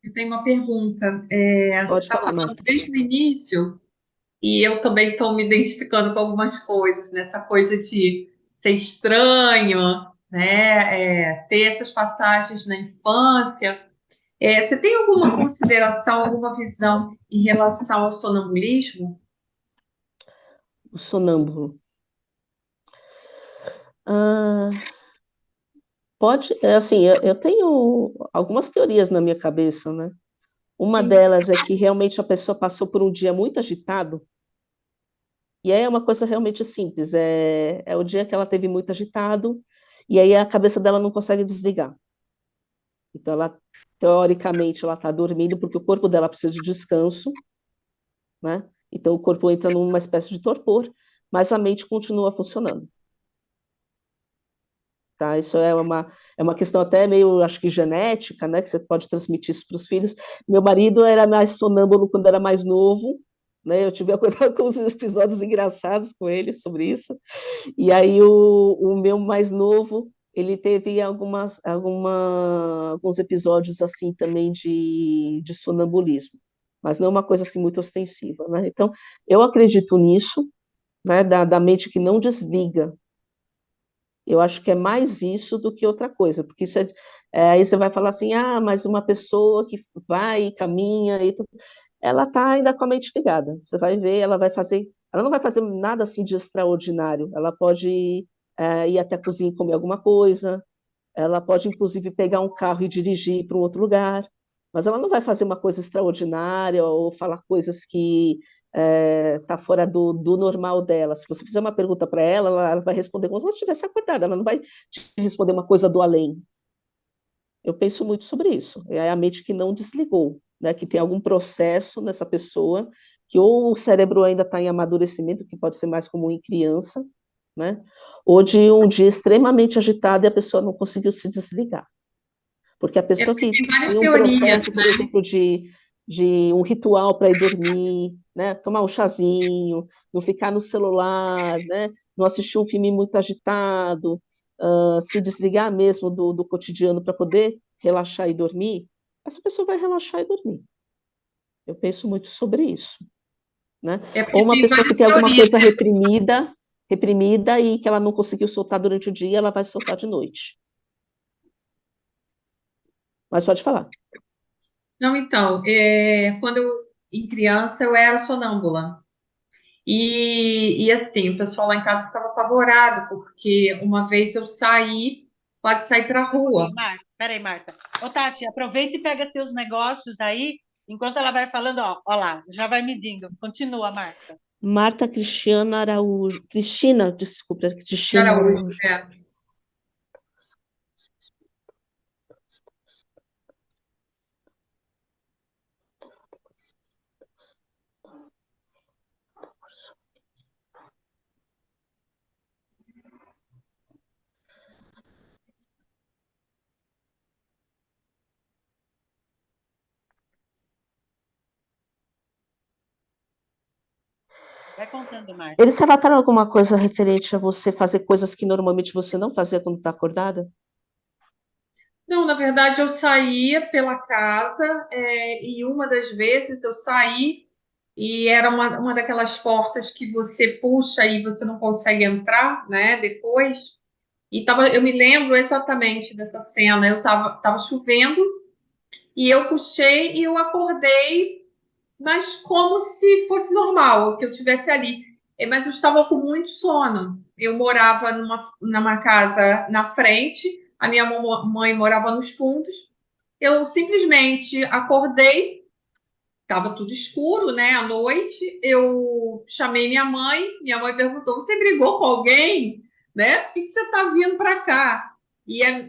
Eu tenho uma pergunta. Você Pode está falar, falando Marta. desde o início, e eu também estou me identificando com algumas coisas, nessa coisa de ser estranho, né? Ter essas passagens na infância. Você tem alguma consideração, alguma visão em relação ao sonambulismo? O sonâmbulo. Ah, pode, assim, eu tenho algumas teorias na minha cabeça, né? Uma Sim. delas é que realmente a pessoa passou por um dia muito agitado, e aí é uma coisa realmente simples, é o dia que ela teve muito agitado, e aí a cabeça dela não consegue desligar. Então, teoricamente, ela está dormindo porque o corpo dela precisa de descanso, né? Então, o corpo entra numa espécie de torpor, mas a mente continua funcionando. Tá? Isso é uma questão até meio, acho que genética, né? Que você pode transmitir isso para os filhos. Meu marido era mais sonâmbulo quando era mais novo, né? Eu tive a coisa com uns episódios engraçados com ele sobre isso. E aí o meu mais novo ele teve alguns episódios assim também de sonambulismo, mas não uma coisa assim muito ostensiva, né? Então, eu acredito nisso, né, da mente que não desliga. Eu acho que é mais isso do que outra coisa, porque aí você vai falar assim, ah, mas uma pessoa que vai e caminha, ela está ainda com a mente ligada. Você vai ver, ela não vai fazer nada assim de extraordinário. Ela pode ir até a cozinha e comer alguma coisa, ela pode inclusive pegar um carro e dirigir para um outro lugar, mas ela não vai fazer uma coisa extraordinária ou falar coisas que tá fora do normal dela. Se você fizer uma pergunta para ela, ela vai responder como se ela estivesse acordada, ela não vai te responder uma coisa do além. Eu penso muito sobre isso. É a mente que não desligou, né? Que tem algum processo nessa pessoa, que ou o cérebro ainda está em amadurecimento, que pode ser mais comum em criança, né? Ou de um dia extremamente agitado e a pessoa não conseguiu se desligar. Porque a É pessoa porque que tem várias tem um teorias, processo, por né? exemplo, de um ritual para ir dormir, né? Tomar um chazinho, não ficar no celular, né? Não assistir um filme muito agitado, se desligar mesmo do cotidiano para poder relaxar e dormir, essa pessoa vai relaxar e dormir. Eu penso muito sobre isso, né? É Ou porque uma tem pessoa que várias tem alguma teorias. coisa reprimida e que ela não conseguiu soltar durante o dia, ela vai soltar de noite. Mas pode falar. Não, então, quando em criança, eu era sonâmbula. E assim, o pessoal lá em casa ficava apavorado, porque uma vez eu saí, quase saí para a Um rua. pouquinho, Marta. Peraí, Marta. Ô, Tati, aproveita e pega teus negócios aí, enquanto ela vai falando, ó lá, já vai medindo. Continua, Marta. Marta Cristiana Araújo. Cristina, desculpa, De Cristina Araújo, Araújo. Vai contando, Marta. Eles relataram alguma coisa referente a você fazer coisas que normalmente você não fazia quando está acordada? Não, na verdade, eu saía pela casa, e uma das vezes eu saí e era uma daquelas portas que você puxa e você não consegue entrar, né, depois. Eu me lembro exatamente dessa cena. Tava chovendo e eu puxei e eu acordei, mas como se fosse normal, que eu estivesse ali. Mas eu estava com muito sono. Eu morava numa casa na frente, a minha mãe morava nos fundos. Eu simplesmente acordei, estava tudo escuro, né, à noite. Eu chamei minha mãe perguntou: Você brigou com alguém? Né? Por que você está vindo para cá?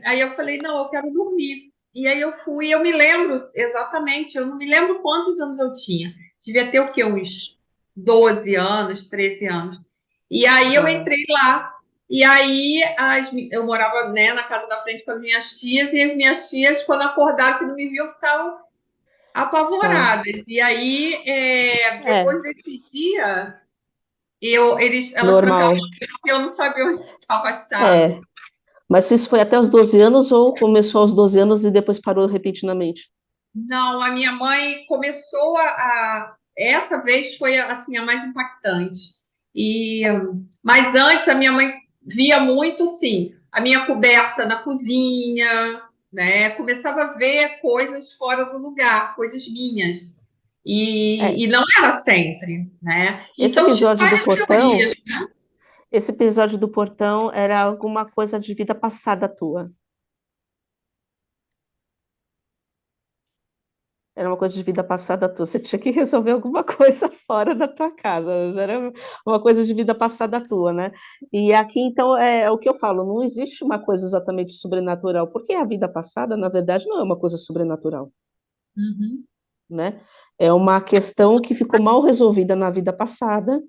Aí eu falei: Não, eu quero dormir. E aí eu fui, eu me lembro exatamente, eu não me lembro quantos anos eu tinha. Devia ter o quê? Uns 12 anos, 13 anos. E aí eu Ah, entrei lá. E aí eu morava, né, na casa da frente com as minhas tias, e as minhas tias, quando acordaram que não me viam, ficavam tá. apavoradas. E aí, É, depois desse dia, elas trancaram, normal. porque eu não sabia onde estava a chave. É. Mas isso foi até os 12 anos ou começou aos 12 anos e depois parou repentinamente? Não, a minha mãe começou essa vez foi assim a mais impactante. Mas antes a minha mãe via muito assim, a minha coberta na cozinha, né? Começava a ver coisas fora do lugar, coisas minhas. É, E não era sempre, né? esse Então tinha episódio do várias teorias. portão, esse episódio do portão era alguma coisa de vida passada tua. Era uma coisa de vida passada tua. Você tinha que resolver alguma coisa fora da tua casa. Mas era uma coisa de vida passada tua, né? E aqui, então, é o que eu falo: não existe uma coisa exatamente sobrenatural, porque a vida passada, na verdade, não é uma coisa sobrenatural, Uhum. né? É uma questão que ficou mal resolvida na vida passada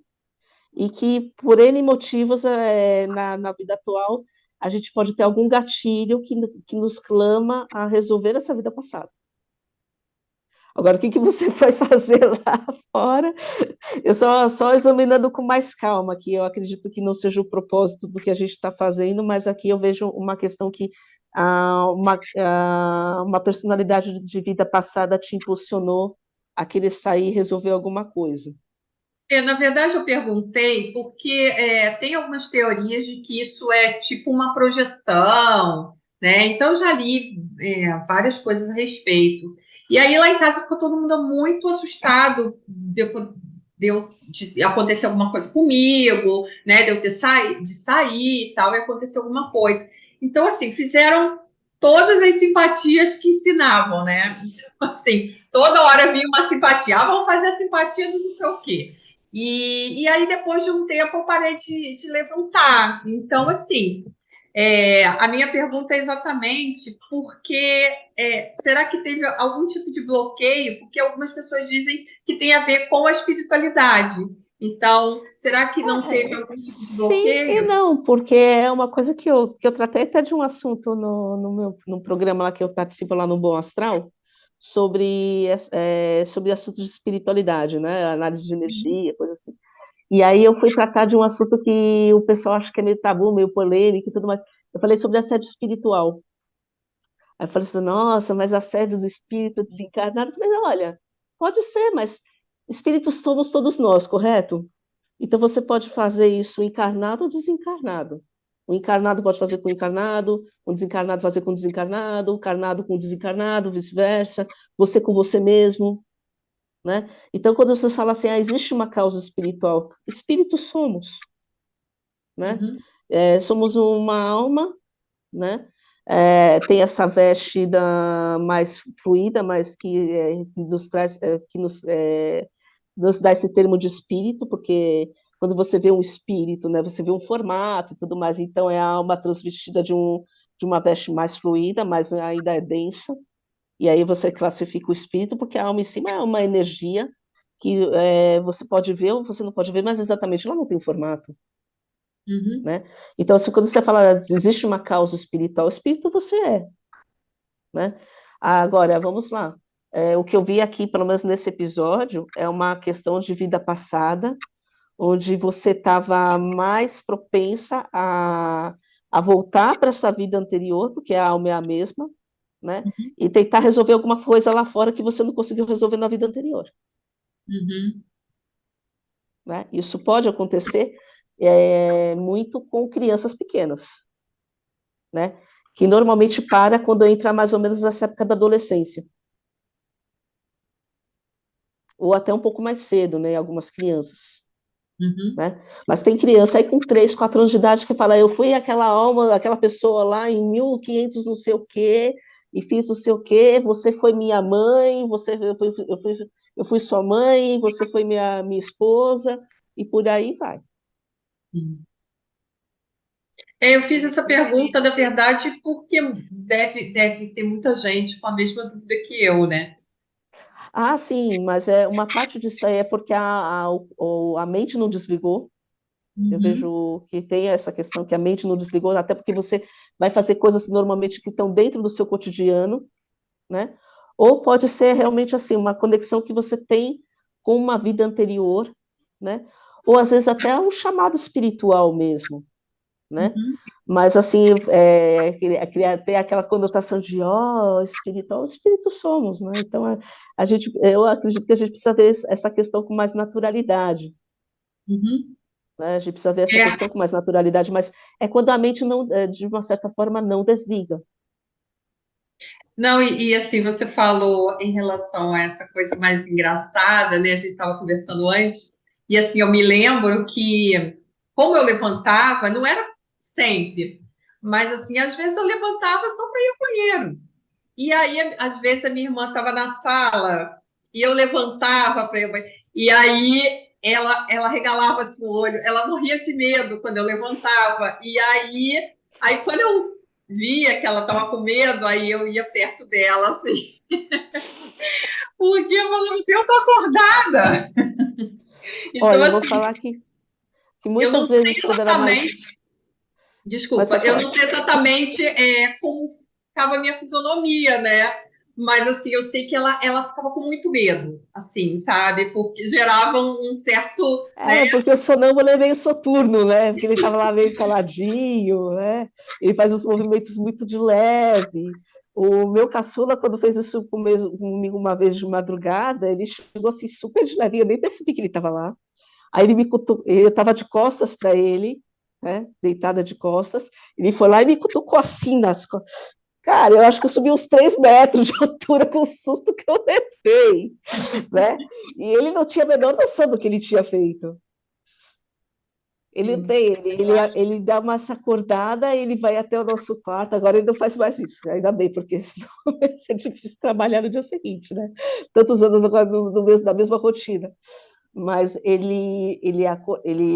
e que, por N motivos, na vida atual, a gente pode ter algum gatilho que nos clama a resolver essa vida passada. Agora, o que que você vai fazer lá fora? Eu só examinando com mais calma aqui, eu acredito que não seja o propósito do que a gente está fazendo, mas aqui eu vejo uma questão que uma personalidade de vida passada te impulsionou a querer sair e resolver alguma coisa. Na verdade, eu perguntei porque tem algumas teorias de que isso é tipo uma projeção, né? Então, eu já li várias coisas a respeito. E aí, lá em casa, ficou todo mundo muito assustado de acontecer alguma coisa comigo, né? De eu ter de sair e tal, e acontecer alguma coisa. Então, assim, fizeram todas as simpatias que ensinavam, né? Então, assim, toda hora vinha uma simpatia. Ah, vamos fazer a simpatia do não sei o quê. E aí, depois de um tempo, eu parei de levantar. Então, assim, a minha pergunta é exatamente porque será que teve algum tipo de bloqueio? Porque algumas pessoas dizem que tem a ver com a espiritualidade. Então, será que não teve algum tipo de Sim e bloqueio? não, porque é uma coisa que eu tratei até de um assunto no programa lá que eu participo lá no Bom Astral, sobre assuntos de espiritualidade, né? Análise de energia, coisa assim. E aí eu fui tratar de um assunto que o pessoal acha que é meio tabu, meio polêmico e tudo mais. Eu falei sobre assédio espiritual. Aí eu falei assim, nossa, mas assédio do espírito desencarnado. Eu falei, olha, pode ser, mas espíritos somos todos nós, correto? Então você pode fazer isso encarnado ou desencarnado. O encarnado pode fazer com o encarnado, o desencarnado fazer com o desencarnado, o encarnado com o desencarnado, vice-versa, você com você mesmo, né? Então, quando você fala assim, existe uma causa espiritual, espíritos somos, né? Uhum, Somos uma alma, né? Tem essa veste mais fluida, mas que nos traz, nos dá esse termo de espírito, porque quando você vê um espírito, né, você vê um formato e tudo mais, então é a alma transvestida de uma veste mais fluida, mas ainda é densa, e aí você classifica o espírito, porque a alma em cima é uma energia que você pode ver ou você não pode ver, mas exatamente ela não tem formato, uhum, né? Então, quando você fala existe uma causa espiritual, espírito você é, né? Agora, vamos lá. O que eu vi aqui, pelo menos nesse episódio, é uma questão de vida passada, onde você estava mais propensa a voltar para essa vida anterior, porque a alma é a mesma, né? uhum, E tentar resolver alguma coisa lá fora que você não conseguiu resolver na vida anterior, uhum, né? Isso pode acontecer muito com crianças pequenas, né? Que normalmente para quando entra mais ou menos nessa época da adolescência, ou até um pouco mais cedo, né? Algumas crianças. uhum. Né? Mas tem criança aí com 3, 4 anos de idade que fala, eu fui aquela alma, aquela pessoa lá em 1500 não sei o quê, e fiz não sei o quê, você foi minha mãe, eu fui sua mãe, você foi minha esposa, e por aí vai. Uhum. Eu fiz essa pergunta, na verdade, porque deve ter muita gente com a mesma dúvida que eu, né? Ah, sim, mas uma parte disso aí é porque a mente não desligou. Eu Uhum, vejo que tem essa questão que a mente não desligou, até porque você vai fazer coisas normalmente que estão dentro do seu cotidiano, né? Ou pode ser realmente assim, uma conexão que você tem com uma vida anterior, né? Ou às vezes até um chamado espiritual mesmo, né? uhum. Mas assim, tem aquela conotação de espiritual, espírito somos, né? Então eu acredito que a gente precisa ver essa questão com mais naturalidade, Uhum. né? A gente precisa ver essa É, questão com mais naturalidade, mas é quando a mente não, de uma certa forma, não desliga. não, assim, você falou em relação a essa coisa mais engraçada, né? A gente estava conversando antes, e assim, eu me lembro que, como eu levantava, não era sempre, mas assim, às vezes eu levantava só para ir ao banheiro. E aí, às vezes, a minha irmã estava na sala e eu levantava para ir ao banheiro, e aí ela regalava assim, o olho, ela morria de medo quando eu levantava, e aí quando eu via que ela estava com medo, aí eu ia perto dela, assim, porque eu falava assim, eu tô acordada. Então, Olha, eu vou assim, falar que eu não muitas sei vezes, quando era mais. exatamente, Mas desculpa, pode eu falar. não sei exatamente como estava a minha fisionomia, né? mas assim, eu sei que ela ficava com muito medo, assim, sabe? Porque gerava um certo, né? É, porque o sonâmbulo é meio soturno, né? Porque ele estava lá meio caladinho, né? Ele faz os movimentos muito de leve. O meu caçula, quando fez isso comigo uma vez de madrugada, ele chegou assim super de leve, eu nem percebi que ele estava lá. Aí ele me cutucou, eu estava de costas para ele, né? Deitada de costas. Ele foi lá e me cutucou assim nas costas. Cara, eu acho que eu subi uns 3 metros de altura com o susto que eu levei, né? E ele não tinha a menor noção do que ele tinha feito. Ele Sim. tem, Eu acho ele dá uma sacordada, ele vai até o nosso quarto. Agora ele não faz mais isso, ainda bem, porque senão vai ser difícil trabalhar no dia seguinte, né? Tantos anos agora na mesma rotina. Mas ele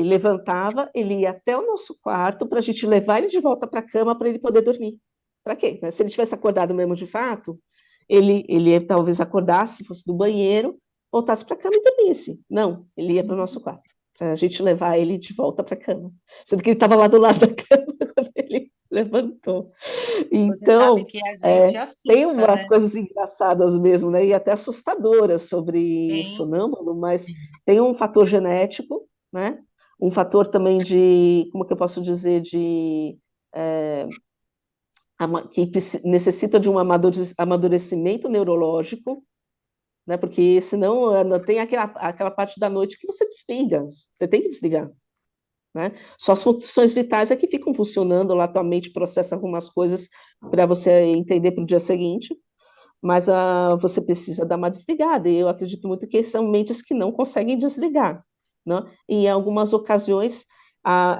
levantava, ele ia até o nosso quarto para a gente levar ele de volta para a cama para ele poder dormir. Para quê? Né? Se ele tivesse acordado mesmo de fato, ele talvez acordasse, fosse do banheiro, voltasse para a cama e dormisse. Não, ele ia para o nosso quarto, para a gente levar ele de volta para a cama. Sendo que ele estava lá do lado da cama quando ele levantou. você sabe Então, que a gente tem assusta, umas né? coisas engraçadas mesmo, né? E até assustadoras sobre Sim, sonâmbulo, mas tem um fator genético, né? Um fator também de, como que eu posso dizer, de é, necessita de um amadurecimento neurológico, né? Porque senão tem aquela parte da noite que você desliga, você tem que desligar. Né? Só as funções vitais é que ficam funcionando, lá tua mente processa algumas coisas para você entender para o dia seguinte, mas você precisa dar uma desligada, e eu acredito muito que são mentes que não conseguem desligar, né? E em algumas ocasiões,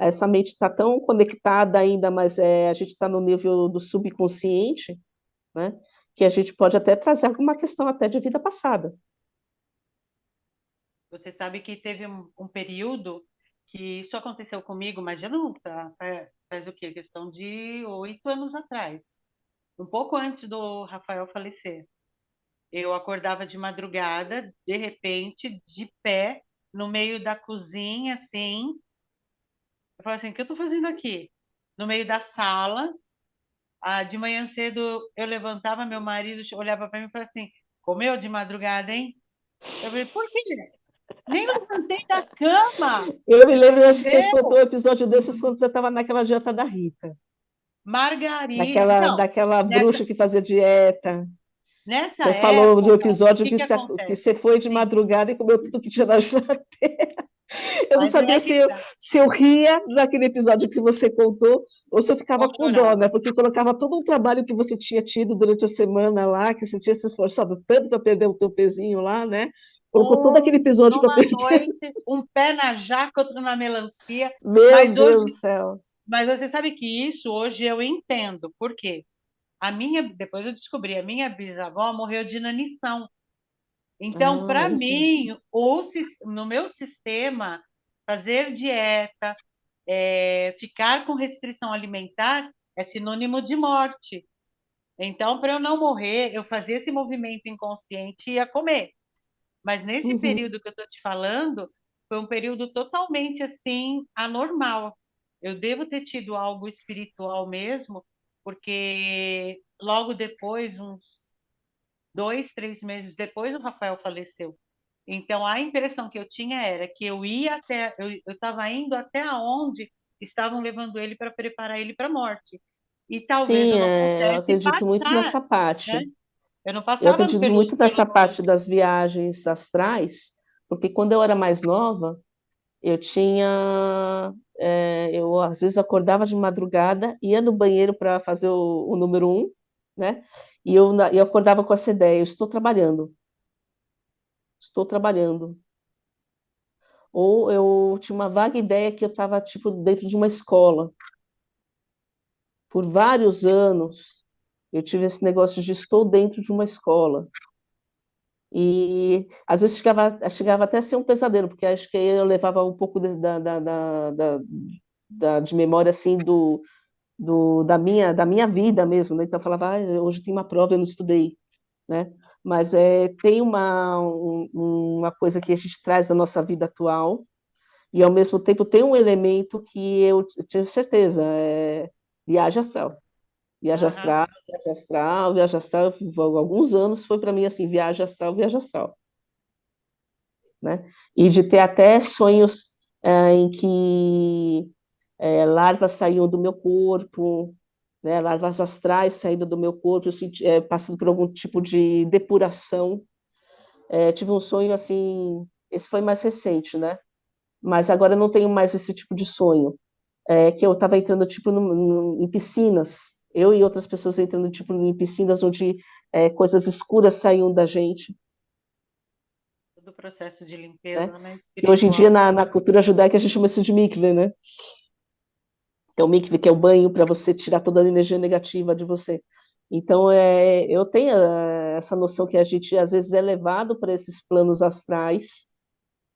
essa mente está tão conectada ainda, mas a gente está no nível do subconsciente, né? Que a gente pode até trazer alguma questão até de vida passada. você sabe que teve um período que isso aconteceu comigo, mas já não faz o quê? Questão de 8 anos atrás, um pouco antes do Rafael falecer. Eu acordava de madrugada, de repente, de pé, no meio da cozinha, assim. Eu falava assim, o que eu estou fazendo aqui? No meio da sala. De manhã cedo, eu levantava, meu marido olhava para mim e falava assim, comeu de madrugada, hein? Eu falei, por quê? Nem levantei da cama. Eu me lembro, acho que você contou um Meu, episódio desses quando você estava naquela dieta da Rita, Margarida. daquela, Não, daquela nessa, bruxa que fazia dieta. nessa Você falou de um época, o episódio que que que acontece? você foi de Sim, madrugada e comeu tudo que tinha na geladeira. Eu não mas é sabia que tá. se eu ria daquele episódio que você contou ou se eu ficava Ou com dó, chorava. né? Porque colocava todo um trabalho que você tinha tido durante a semana lá, que você tinha se esforçado tanto para perder o teu pezinho lá, né? Colocou todo aquele episódio para Numa perder. noite, um pé na jaca, outro na melancia. Meu Mas Deus hoje, do céu. mas você sabe que isso hoje eu entendo. Por quê? Depois eu descobri, a minha bisavó morreu de inanição. Então, Ah, para olha só. mim, no meu sistema, fazer dieta, ficar com restrição alimentar é sinônimo de morte. Então, para eu não morrer, eu fazia esse movimento inconsciente e ia comer. Mas nesse Uhum. período que eu estou te falando, foi um período totalmente assim anormal. Eu devo ter tido algo espiritual mesmo, porque logo depois, uns 2, 3 meses depois, o Rafael faleceu. Então a impressão que eu tinha era que eu estava indo até aonde estavam levando ele para preparar ele para a morte. E talvez Sim, eu não eu pudesse acredito muito passar, nessa né? parte. Eu não Eu passava acredito pelos muito nessa pelos parte mundos. das viagens astrais, porque quando eu era mais nova, eu tinha. Eu às vezes acordava de madrugada, ia no banheiro para fazer o número um, né? E eu acordava com essa ideia: eu estou trabalhando, estou trabalhando. Ou eu tinha uma vaga ideia que eu estava tipo dentro de uma escola. Por vários anos, eu tive esse negócio de estou dentro de uma escola. E às vezes chegava até a ser um pesadelo, porque acho que eu levava um pouco de memória assim da minha vida mesmo, né? Então eu falava, hoje tem uma prova, eu não estudei, né? Mas tem uma coisa que a gente traz da nossa vida atual, e ao mesmo tempo tem um elemento que eu tive certeza, viagem astral. Viagem Aham. astral, viagem astral, viagem astral, alguns anos foi para mim assim, viagem astral, né? E de ter até sonhos em que larvas saíam do meu corpo, né? Larvas astrais saindo do meu corpo, eu passando por algum tipo de depuração. Tive um sonho assim, esse foi mais recente, né? Mas agora eu não tenho mais esse tipo de sonho. Que eu estava entrando tipo em piscinas, eu e outras pessoas entrando tipo em piscinas onde coisas escuras saíam da gente, Todo o processo de né? limpeza, né, E hoje em dia espiritual. na cultura judaica a gente chama isso de mikve, né? Que é o mikve, que é o banho para você tirar toda a energia negativa de você. Então eu tenho essa noção que a gente às vezes é levado para esses planos astrais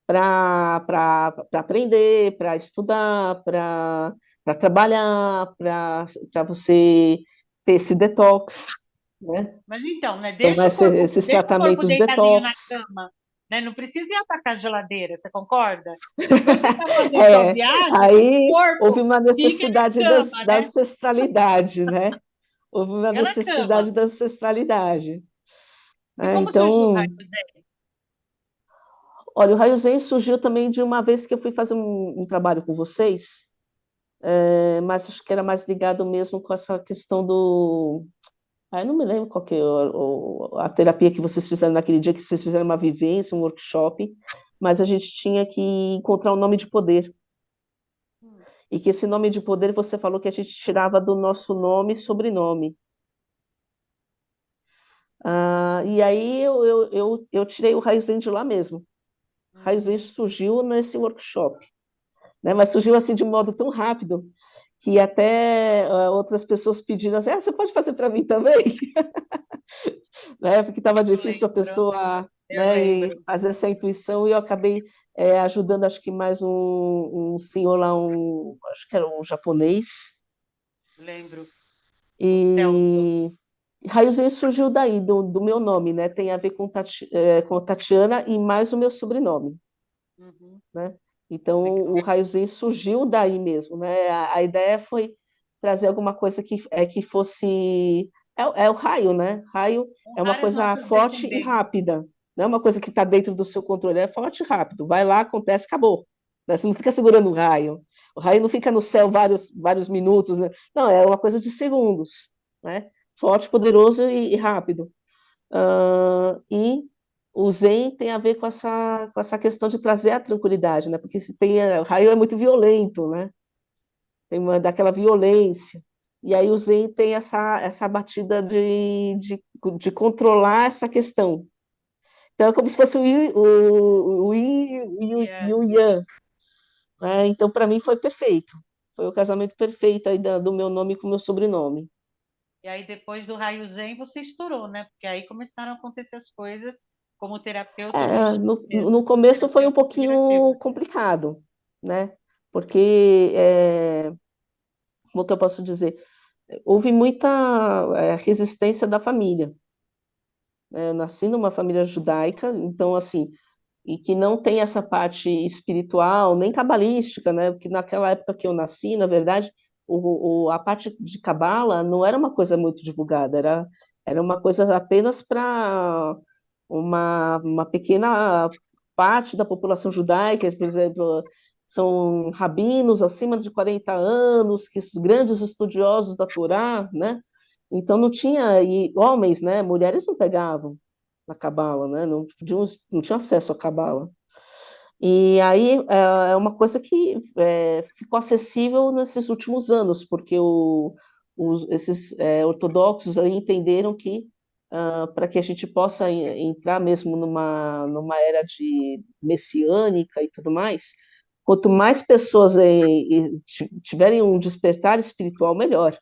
para aprender, para estudar, para trabalhar, para você ter esse detox, né? Mas então, né, Tomar esses deixa o corpo tratamentos deitadinho na detox. cama, né? Não precisa ir atacar a geladeira, você concorda? Enquanto você está fazendo sua É, viagem, aí houve corpo, uma fica necessidade na cama, da né? ancestralidade, né? Houve uma Fica na cama. necessidade da ancestralidade, E né? como surgiu o Então, raio-x? olha, o Raio Zen surgiu também de uma vez que eu fui fazer um trabalho com vocês, mas acho que era mais ligado mesmo com essa questão do. Eu não me lembro qual que é a terapia que vocês fizeram naquele dia, que vocês fizeram uma vivência, um workshop, mas a gente tinha que encontrar um nome de poder. E que esse nome de poder você falou que a gente tirava do nosso nome e sobrenome. E aí eu tirei o Raizen de lá mesmo. Raizen Uhum. surgiu nesse workshop, né? Mas surgiu assim de um modo tão rápido que até outras pessoas pediram assim, você pode fazer para mim também? Né? Porque estava Eu difícil para a lembro, pessoa, eu né, lembro, e fazer essa intuição, e eu acabei ajudando, acho que mais um senhor lá, acho que era um japonês, lembro. O Celso. e Raiozinho surgiu daí, do meu nome, né? Tem a ver com Tatiana e mais o meu sobrenome, Uhum. né? Então, o Legal. Raiozinho surgiu daí mesmo, né? A ideia foi trazer alguma coisa que fosse... É o raio, né? Raio é uma Honrar as coisa nossas forte e descendências. rápida. Não é uma coisa que está dentro do seu controle, é forte e rápido. Vai lá, acontece, acabou. Né? Você não fica segurando o raio. O raio não fica no céu vários minutos, né? Não, é uma coisa de segundos, né? Forte, poderoso e rápido. E o Zen tem a ver com essa questão de trazer a tranquilidade, né? Porque o raio é muito violento, né? Tem daquela violência. E aí o Zen tem essa batida de controlar essa questão. Então é como se fosse o Yin e o Yang, né? Então para mim foi perfeito. Foi o casamento perfeito aí do meu nome com o meu sobrenome. E aí, depois do raio Zen, você estourou, né? Porque aí começaram a acontecer as coisas como terapeuta holístico No mesmo, começo foi um terapeuta integrativo. pouquinho complicado, né? Porque, como que eu posso dizer, houve muita resistência da família, né? Eu nasci numa família judaica, então, assim, e que não tem essa parte espiritual, nem cabalística, né? Porque naquela época que eu nasci, na verdade, a parte de cabala não era uma coisa muito divulgada, era uma coisa apenas para uma pequena parte da população judaica, por exemplo, são rabinos acima de 40 anos, que grandes estudiosos da Torá, né? Então não tinha, e homens, né? Mulheres não pegavam na cabala, né? Não tinha acesso à cabala. E aí é uma coisa que ficou acessível nesses últimos anos, porque esses ortodoxos aí entenderam que para que a gente possa entrar mesmo numa era de messiânica e tudo mais, quanto mais pessoas tiverem um despertar espiritual, melhor.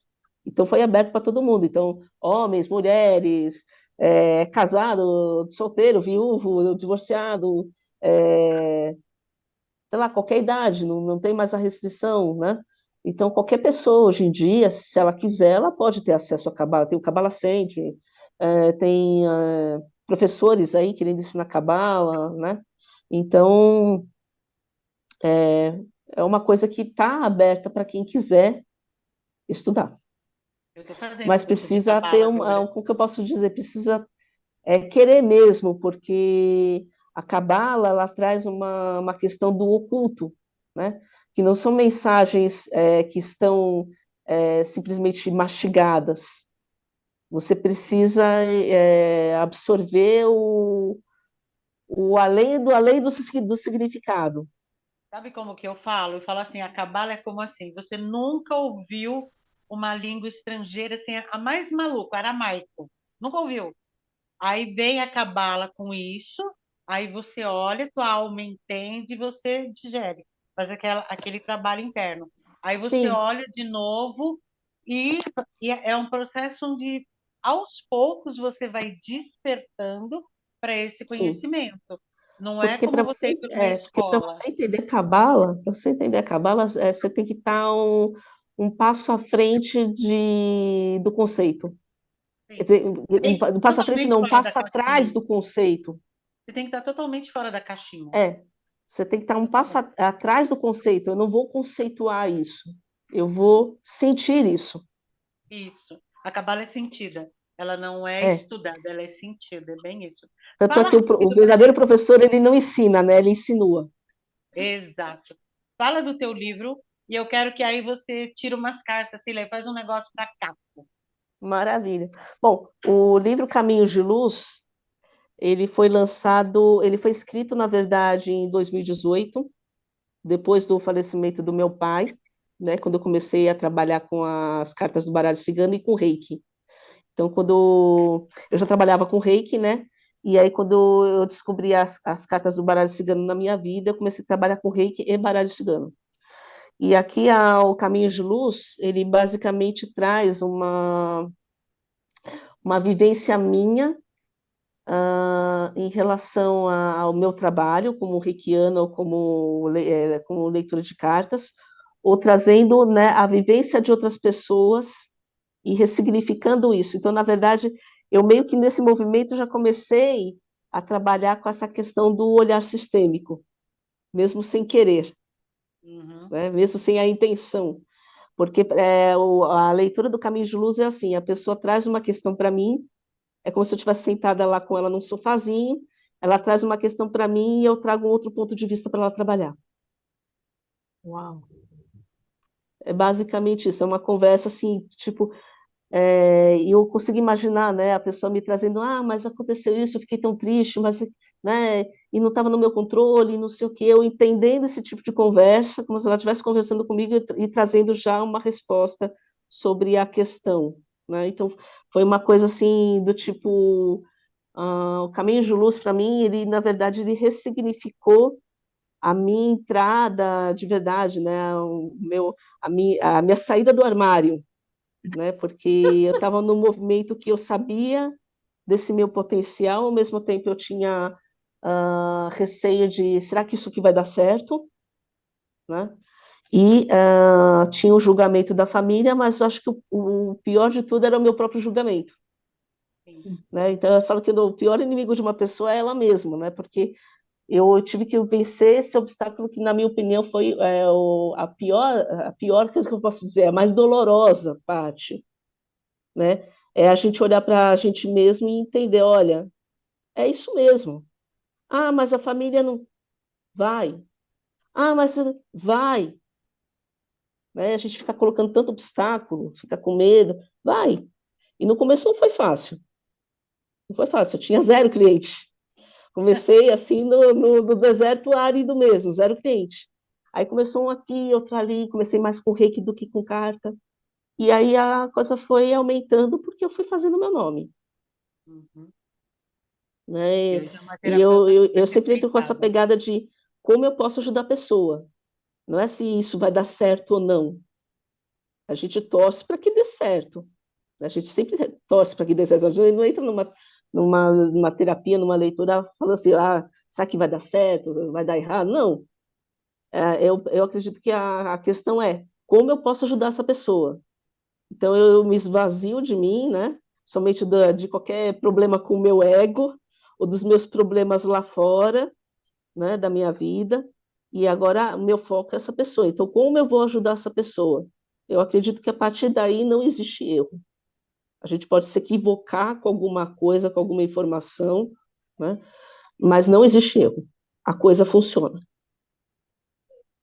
Então foi aberto para todo mundo. Então, homens, mulheres, casado, solteiro, viúvo, divorciado, é, sei lá, qualquer idade, não tem mais a restrição, né? Então, qualquer pessoa hoje em dia, se ela quiser, ela pode ter acesso a Cabala. Tem o Cabala Center, tem professores aí querendo ensinar Cabala, né? Então, é, é uma coisa que está aberta para quem quiser estudar. Eu estou fazendo Mas curso de precisa ter cabala agora. como que eu posso dizer, precisa querer mesmo, porque a cabala ela traz uma questão do oculto, né? Que não são mensagens que estão simplesmente mastigadas. Você precisa absorver o além do significado. Sabe como que eu falo? Eu falo assim, a cabala é como assim, você nunca ouviu uma língua estrangeira assim, a mais maluca, aramaico. Nunca ouviu. Aí vem a cabala com isso, aí você olha, tua alma entende e você digere, faz aquele trabalho interno. Aí você Sim, olha de novo e, e é um processo onde, aos poucos, você vai despertando para esse sim. conhecimento. Não é como você ir para uma Porque para escola. você entender cabala, você tem que estar um passo à frente do conceito. Quer Sim. dizer, Bem, um passo à frente totalmente não, um fora da passo atrás caixinha. do conceito. Você tem que estar totalmente fora da caixinha. É, você tem que estar um passo Totalmente. atrás do conceito. Eu não vou conceituar isso. Eu vou sentir isso. Isso. A cabala é sentida. Ela não é É. estudada, ela é sentida. É bem isso. Tanto é Fala que o rápido para verdadeiro mim. professor, ele não ensina, né? Ele insinua. Exato. Fala do teu livro e eu quero que aí você tire umas cartas, assim, faz um negócio para cá. Maravilha. Bom, o livro Caminhos de Luz, ele foi escrito, na verdade, em 2018, depois do falecimento do meu pai, né? Quando eu comecei a trabalhar com as cartas do baralho cigano e com Reiki. Então, quando eu já trabalhava com Reiki, né? E aí, quando eu descobri as cartas do baralho cigano na minha vida, eu comecei a trabalhar com Reiki e baralho cigano. E aqui o Caminho de Luz, ele basicamente traz uma vivência minha em relação ao meu trabalho como reikiana ou como leitura de cartas, ou trazendo, né, a vivência de outras pessoas e ressignificando isso. Então, na verdade, eu meio que nesse movimento já comecei a trabalhar com essa questão do olhar sistêmico, mesmo sem querer, Uhum. né, mesmo sem a intenção. Porque a leitura do Caminho de Luz é assim, a pessoa traz uma questão para mim, é como se eu estivesse sentada lá com ela num sofazinho, ela traz uma questão para mim e eu trago um outro ponto de vista para ela trabalhar. Uau. É basicamente isso, é uma conversa assim, tipo, e eu consigo imaginar, né, a pessoa me trazendo, mas aconteceu isso, eu fiquei tão triste, mas, né, e não estava no meu controle, não sei o quê, eu entendendo esse tipo de conversa, como se ela estivesse conversando comigo e trazendo já uma resposta sobre a questão, né, então foi uma coisa assim, do tipo, o Caminho de Luz, para mim, ele, na verdade, ele ressignificou a minha entrada de verdade, né, a minha saída do armário, né? Porque eu estava num movimento que eu sabia desse meu potencial, ao mesmo tempo eu tinha receio de, será que isso aqui vai dar certo? Né? E tinha o julgamento da família, mas eu acho que o pior de tudo era o meu próprio julgamento. Sim. Né? Então, eu falo que o pior inimigo de uma pessoa é ela mesma, né? Porque eu tive que vencer esse obstáculo que, na minha opinião, foi a pior coisa que eu posso dizer, a mais dolorosa parte, né? É a gente olhar para a gente mesmo e entender, olha, é isso mesmo. Mas a família não vai. Mas vai. Né? A gente fica colocando tanto obstáculo, fica com medo, vai. E no começo não foi fácil. Não foi fácil, eu tinha zero cliente. Comecei assim no deserto árido mesmo, zero cliente. Aí começou um aqui, outro ali, comecei mais com reiki do que com carta. E aí a coisa foi aumentando porque eu fui fazendo o meu nome. Uhum. E Né? hoje é uma E terapeuta super eu sempre entro com essa respeitada. pegada de como eu posso ajudar a pessoa. Não é se isso vai dar certo ou não. A gente torce para que dê certo. A gente sempre torce para que dê certo. A gente não entra numa terapia, numa leitura, falando assim, será que vai dar certo? Vai dar errado? Não. Eu acredito que a questão é como eu posso ajudar essa pessoa. Então, eu me esvazio de mim, né? Somente de qualquer problema com o meu ego, ou dos meus problemas lá fora, né, da minha vida, e agora o meu foco é essa pessoa. Então, como eu vou ajudar essa pessoa? eu acredito que a partir daí não existe erro. A gente pode se equivocar com alguma coisa, com alguma informação, né? Mas não existe erro. A coisa funciona.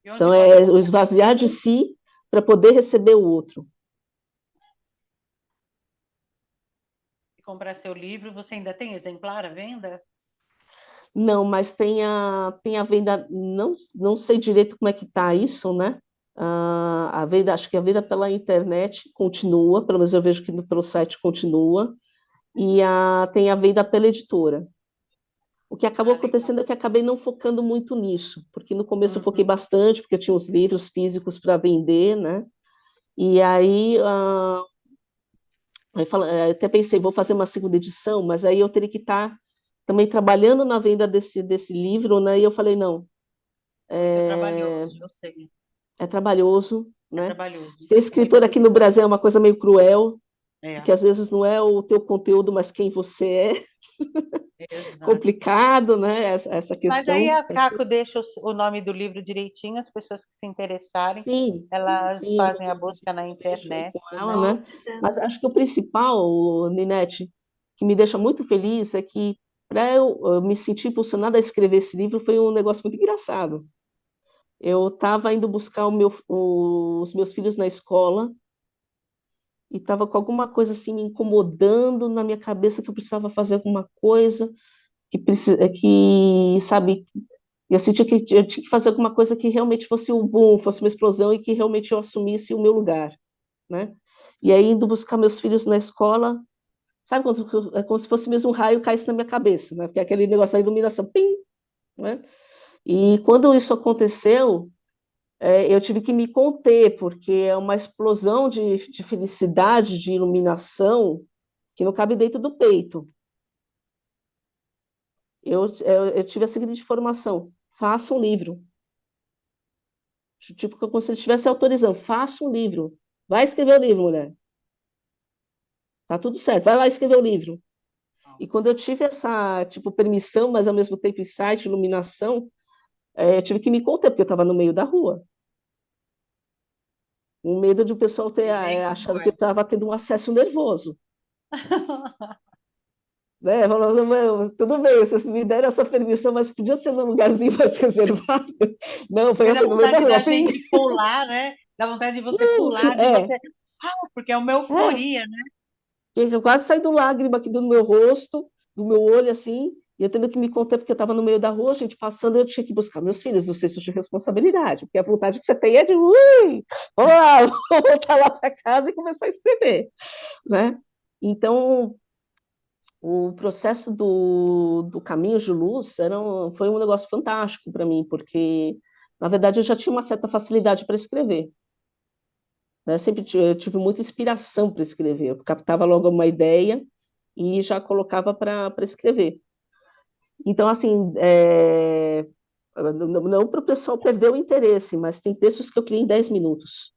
E onde Então, pode é o comprar seu esvaziar de livro? si para poder receber o outro. E comprar seu livro, você ainda tem exemplar à venda? Não, mas tem a venda, não sei direito como é que está isso, né? A venda, acho que a venda pela internet continua, pelo menos eu vejo que pelo site continua, e tem a venda pela editora. O que acabou Ah, legal. acontecendo é que acabei não focando muito nisso, porque no começo eu foquei Uhum. bastante, porque eu tinha os livros físicos para vender, né? E aí, até pensei, vou fazer uma segunda edição, mas aí eu teria que estar também trabalhando na venda desse livro, né? E eu falei, não, Muito é, trabalhoso, eu sei. é trabalhoso, É né? trabalhoso. Ser É muito escritor aqui no Brasil é uma coisa meio cruel, é, porque às vezes não é o teu conteúdo, mas quem você é, exato. complicado, né? Essa Mas aí questão. a Caco deixa o nome do livro direitinho, as pessoas que se interessarem, Sim, elas sim, fazem a busca na eu deixo internet, com ela, né? né? Mas acho que o principal, Ninete, que me deixa muito feliz é que para eu me sentir impulsionada a escrever esse livro foi um negócio muito engraçado. Eu estava indo buscar os meus filhos na escola e estava com alguma coisa assim me incomodando na minha cabeça que eu precisava fazer alguma coisa sabe, eu sentia que eu tinha que fazer alguma coisa que realmente fosse um boom, fosse uma explosão e que realmente eu assumisse o meu lugar, né? E aí, indo buscar meus filhos na escola, sabe, é como se fosse mesmo um raio caísse na minha cabeça, né? Porque é aquele negócio da iluminação, pim, né? E quando isso aconteceu, eu tive que me conter, porque é uma explosão de felicidade, de iluminação, que não cabe dentro do peito. Eu tive a seguinte informação: faça um livro. Tipo, como se ele estivesse autorizando, faça um livro. Vai escrever o livro, mulher. Tá tudo certo, vai lá escrever o livro. E quando eu tive essa, tipo, permissão, mas ao mesmo tempo insight, iluminação, eu tive que me conter, porque eu estava no meio da rua. Com medo de o pessoal ter Sei bem como achado que eu é. estava tendo um acesso nervoso. Né? Falando, "Meu, tudo bem, vocês me deram essa permissão, mas podia ser num lugarzinho mais reservado." Não, foi Porque dá assim, no meio da vontade rua. da Pim. gente pular, né? Dá vontade de você pular, de É, você. Ah, porque é uma é. euforia, né? Eu quase saí do lágrima aqui do meu rosto, do meu olho, assim, e eu tendo que me conter porque eu estava no meio da rua, gente passando, eu tinha que buscar meus filhos, não sei se eu tinha responsabilidade, porque a vontade que você tem é de, ui, vamos lá, vou voltar lá para casa e começar a escrever, né? Então, o processo do Caminho de Luz foi um negócio fantástico para mim, porque, na verdade, eu já tinha uma certa facilidade para escrever, né? Eu sempre eu tive muita inspiração para escrever, eu captava logo uma ideia e já colocava para escrever. Então, assim, não para o pessoal perder o interesse, mas tem textos que eu criei em 10 minutos.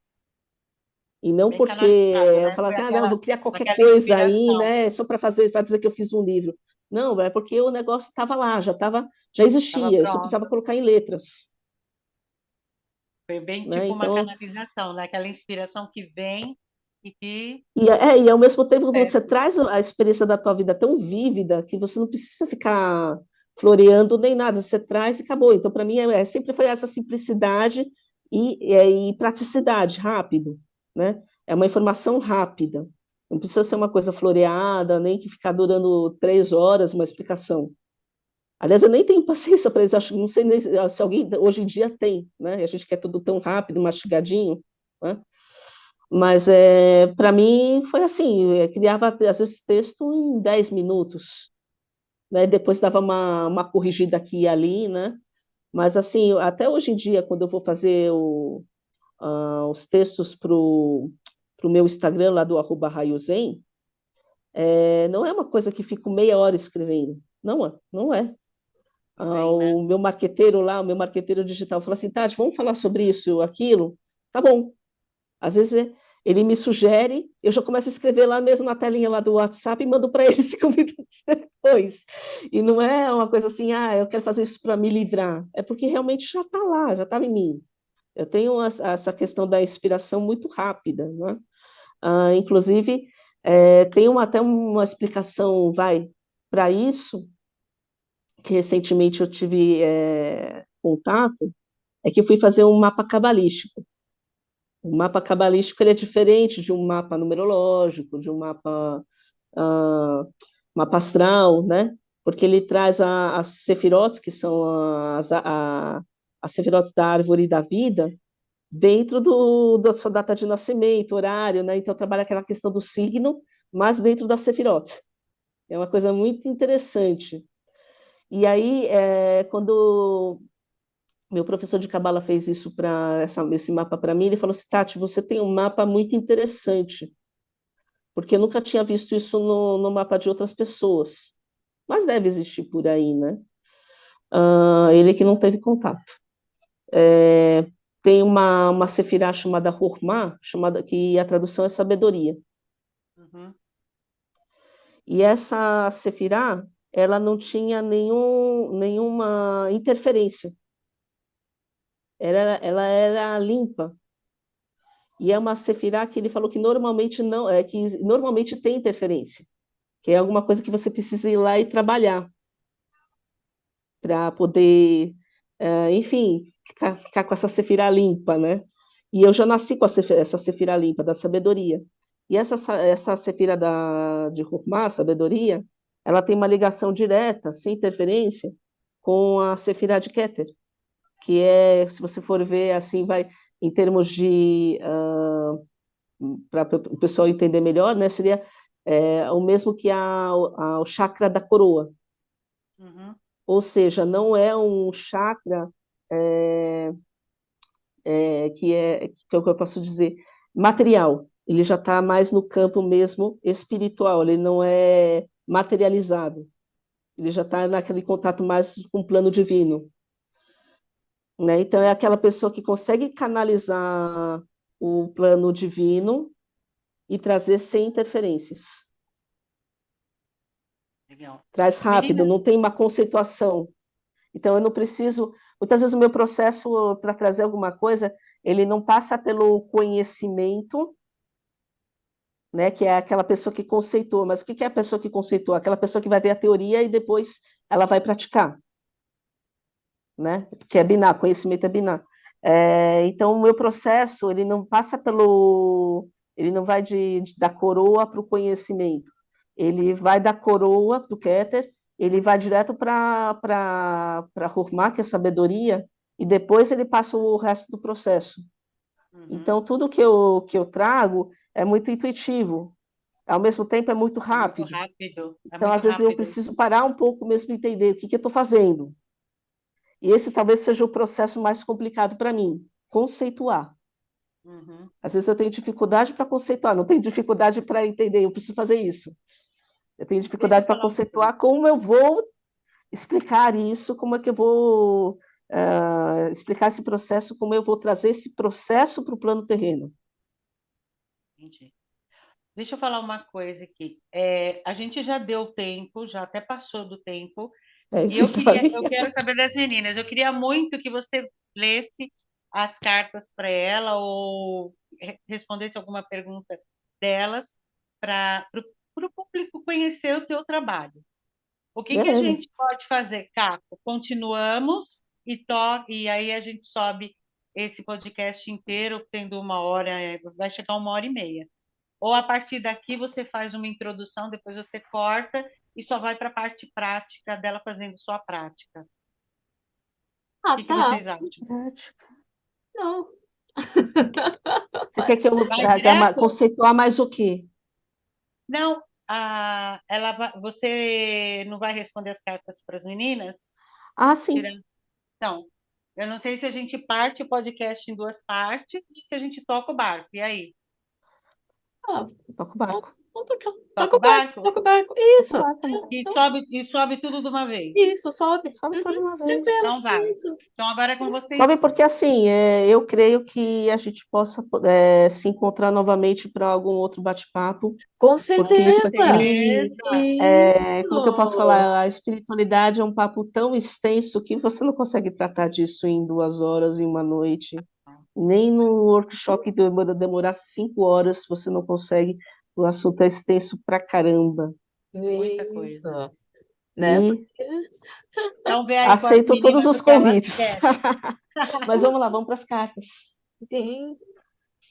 E não Bem porque canalizado, eu né? falo Foi assim, não, aquela, vou criar qualquer aquela coisa aí, inspiração. né, só para dizer que eu fiz um livro. Não, é porque o negócio estava lá, já Estava existia, eu só precisava pronto. colocar em letras, Foi bem né? tipo uma Então, canalização, né? Aquela inspiração que vem e que e ao mesmo tempo você desce. traz a experiência da tua vida tão vívida que você não precisa ficar floreando nem nada, você traz e acabou. Então, para mim, sempre foi essa simplicidade e praticidade, rápido, né? É uma informação rápida. Não precisa ser uma coisa floreada, nem que ficar durando 3 horas uma explicação. Aliás, eu nem tenho paciência para isso, acho, não sei nem se alguém hoje em dia tem, né? A gente quer tudo tão rápido, mastigadinho, né? Mas para mim foi assim, eu criava às vezes texto em 10 minutos, né? Depois dava uma corrigida aqui e ali, né? Mas assim, até hoje em dia, quando eu vou fazer os textos pro meu Instagram lá do @raiozen, não é uma coisa que fico meia hora escrevendo. Não, não é. Também, né? O meu marqueteiro lá, o meu marqueteiro digital, fala assim, Tati, vamos falar sobre isso, aquilo? Tá bom. Às vezes ele me sugere, eu já começo a escrever lá mesmo na telinha lá do WhatsApp e mando para ele 5 minutos depois. E não é uma coisa assim, eu quero fazer isso para me livrar. É porque realmente já está lá, já estava em mim. Eu tenho essa questão da inspiração muito rápida, né? Inclusive, tem até uma explicação, para isso, que recentemente eu tive contato, é que eu fui fazer um mapa cabalístico. O mapa cabalístico ele é diferente de um mapa numerológico, de um ah, mapa astral, né? Porque ele traz as sefirotes, que são as sefirotes da árvore da vida, dentro da sua data de nascimento, horário, né? Então trabalha aquela questão do signo, mas dentro das sefirotes. É uma coisa muito interessante. E aí, quando meu professor de cabala fez isso para esse mapa para mim, ele falou assim, Tati, você tem um mapa muito interessante, porque eu nunca tinha visto isso no mapa de outras pessoas, mas deve existir por aí, né? Ele que não teve contato. Tem uma sefirá chamada Hormá, que a tradução é sabedoria. Uhum. E essa sefirá, ela não tinha nenhuma interferência. Ela era limpa. E é uma sefirá que ele falou que normalmente não, que normalmente tem interferência, que é alguma coisa que você precisa ir lá e trabalhar para poder, enfim, ficar com essa sefirá limpa, né? E eu já nasci com essa sefirá limpa da sabedoria. E essa sefirá de Hokmah, sabedoria, ela tem uma ligação direta, sem interferência, com a sefirá de Keter, que se você for ver, assim, vai em termos de para o pessoal entender melhor, né, seria o mesmo que o chakra da coroa. Uhum. Ou seja, não é um chakra é, que é o que eu posso dizer, material. Ele já está mais no campo mesmo espiritual, ele não é materializado. Ele já está naquele contato mais com o plano divino. Né? Então, é aquela pessoa que consegue canalizar o plano divino e trazer sem interferências. Legal. Traz rápido, Meninas, não tem uma conceituação. Então, eu não preciso. Muitas vezes, o meu processo para trazer alguma coisa, ele não passa pelo conhecimento, né, que é aquela pessoa que conceitua. Mas o que é a pessoa que conceitua? Aquela pessoa que vai ver a teoria e depois ela vai praticar, né? Que é binar, conhecimento é binar. Então, o meu processo, ele não passa ele não vai da coroa para o conhecimento. Ele vai da coroa para o Keter, ele vai direto para Hurmá, que é sabedoria, e depois ele passa o resto do processo. uhum, Então, tudo que eu trago é muito intuitivo, ao mesmo tempo é muito é muito rápido. rápido, é Então, muito às vezes, eu rápido. preciso parar um pouco mesmo e entender o que eu estou fazendo. E esse talvez seja o processo mais complicado para mim, conceituar. Uhum. Às vezes eu tenho dificuldade para conceituar, não tenho dificuldade para entender, eu preciso fazer isso. Eu tenho Deixa eu dificuldade para falar uma coisa. conceituar como eu vou explicar isso, como é que eu vou explicar esse processo, como eu vou trazer esse processo para o plano terreno. Entendi. Deixa eu falar uma coisa aqui. A gente já deu tempo, já até passou do tempo, e eu quero saber das meninas. Eu queria muito que você lesse as cartas para ela ou respondesse alguma pergunta delas para o público conhecer o teu trabalho. O que a Beleza. gente pode fazer, Caco? Continuamos e aí a gente sobe esse podcast inteiro, tendo 1 hora, vai chegar 1 hora e meia. Ou a partir daqui você faz uma introdução, depois você corta e só vai para a parte prática dela fazendo sua prática. O Ah, que tá. vocês acham? Prática. Não. Você quer que eu Vai traga direto? conceituar mais o quê? Não, você não vai responder as cartas para as meninas? Ah, sim, Tirando. Então, eu não sei se a gente parte o podcast em 2 partes e se a gente toca o barco. E aí? Ah, toca o vamos barco. tocar. Toca o barco? Toca o barco. Toca o Isso. barco, amor. E sobe tudo de uma vez. Isso, sobe. Sobe tudo de uma vez. Tranquilo. Então vai. Isso. Então agora é com vocês Sobe duas. porque, assim, eu creio que a gente possa se encontrar novamente para algum outro bate-papo, Com porque Com isso certeza. aqui, certeza. como que eu posso Isso. falar? A espiritualidade é um papo tão extenso que você não consegue tratar disso em 2 horas, em uma noite. Nem no workshop demorar 5 horas, você não consegue. O assunto é extenso pra caramba. Muita Isso, coisa. né? E Então vê aí com as aceito todos meninas os o que elas convites. querem. Mas vamos lá, vamos para as cartas. Sim.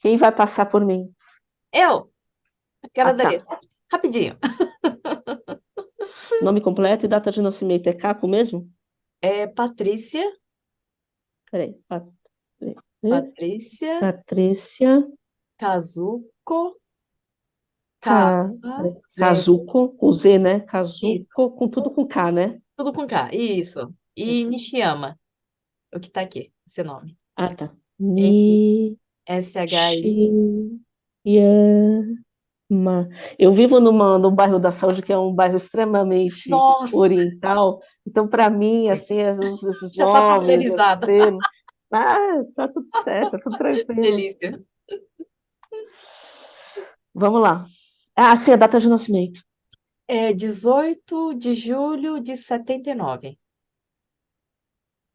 Quem vai passar por mim? Eu, Ah, quero dar tá. isso. Rapidinho. Nome completo e data de nascimento é Caco mesmo? É Patrícia, Peraí. Patrícia Patrícia Kazuko Ca... Kaze. Kazuko, com Z, né? Isso, Kazuko, com tudo com K, né? tudo com K. Isso. E Isso. Nishiyama, o que tá aqui, esse nome. Ah, tá. SHI. Nishiyama. Eu vivo num bairro da Saúde que é um bairro extremamente Nossa, oriental, então para mim, assim, esses já tá nomes, esses familiarizada. termos, tá tudo certo, tá tudo tranquilo. Delícia. Vamos lá. Ah, sim, a data de nascimento. É 18 de julho de 79.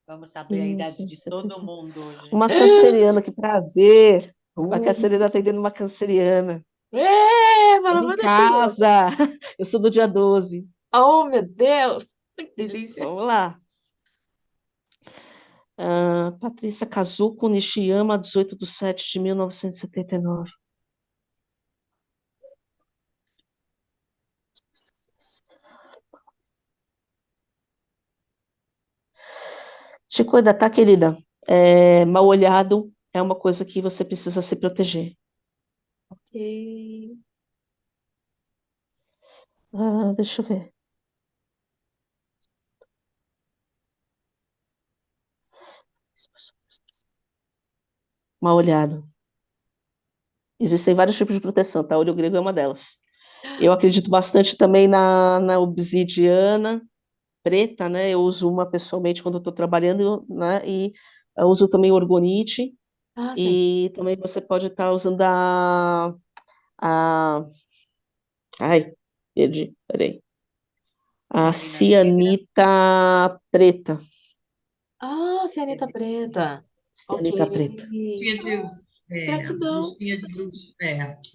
Vamos saber a idade de todo 1970. mundo hoje. Uma canceriana, que prazer. Uma Uh, canceriana atendendo uma canceriana. Estamos em maravilhoso. casa. Eu sou do dia 12. Oh, meu Deus. Que delícia. Vamos lá. Patrícia Kazuko Nishiyama, 18/7/1979. Te cuida, tá, querida? Mal olhado é uma coisa que você precisa se proteger. Ok. Deixa eu ver. Mal olhado. Existem vários tipos de proteção, tá? Olho grego é uma delas. Eu acredito bastante também na obsidiana preta, né? Eu uso uma pessoalmente quando eu estou trabalhando, né? E eu uso também orgonite. Ah, sim. E também você pode estar usando a... Ai, perdi, peraí. A Cianina negra. cianita preta. Ah, cianita preta. Ok. Cianita preta. Tinha de, Gratidão. bruxinha de bruxa,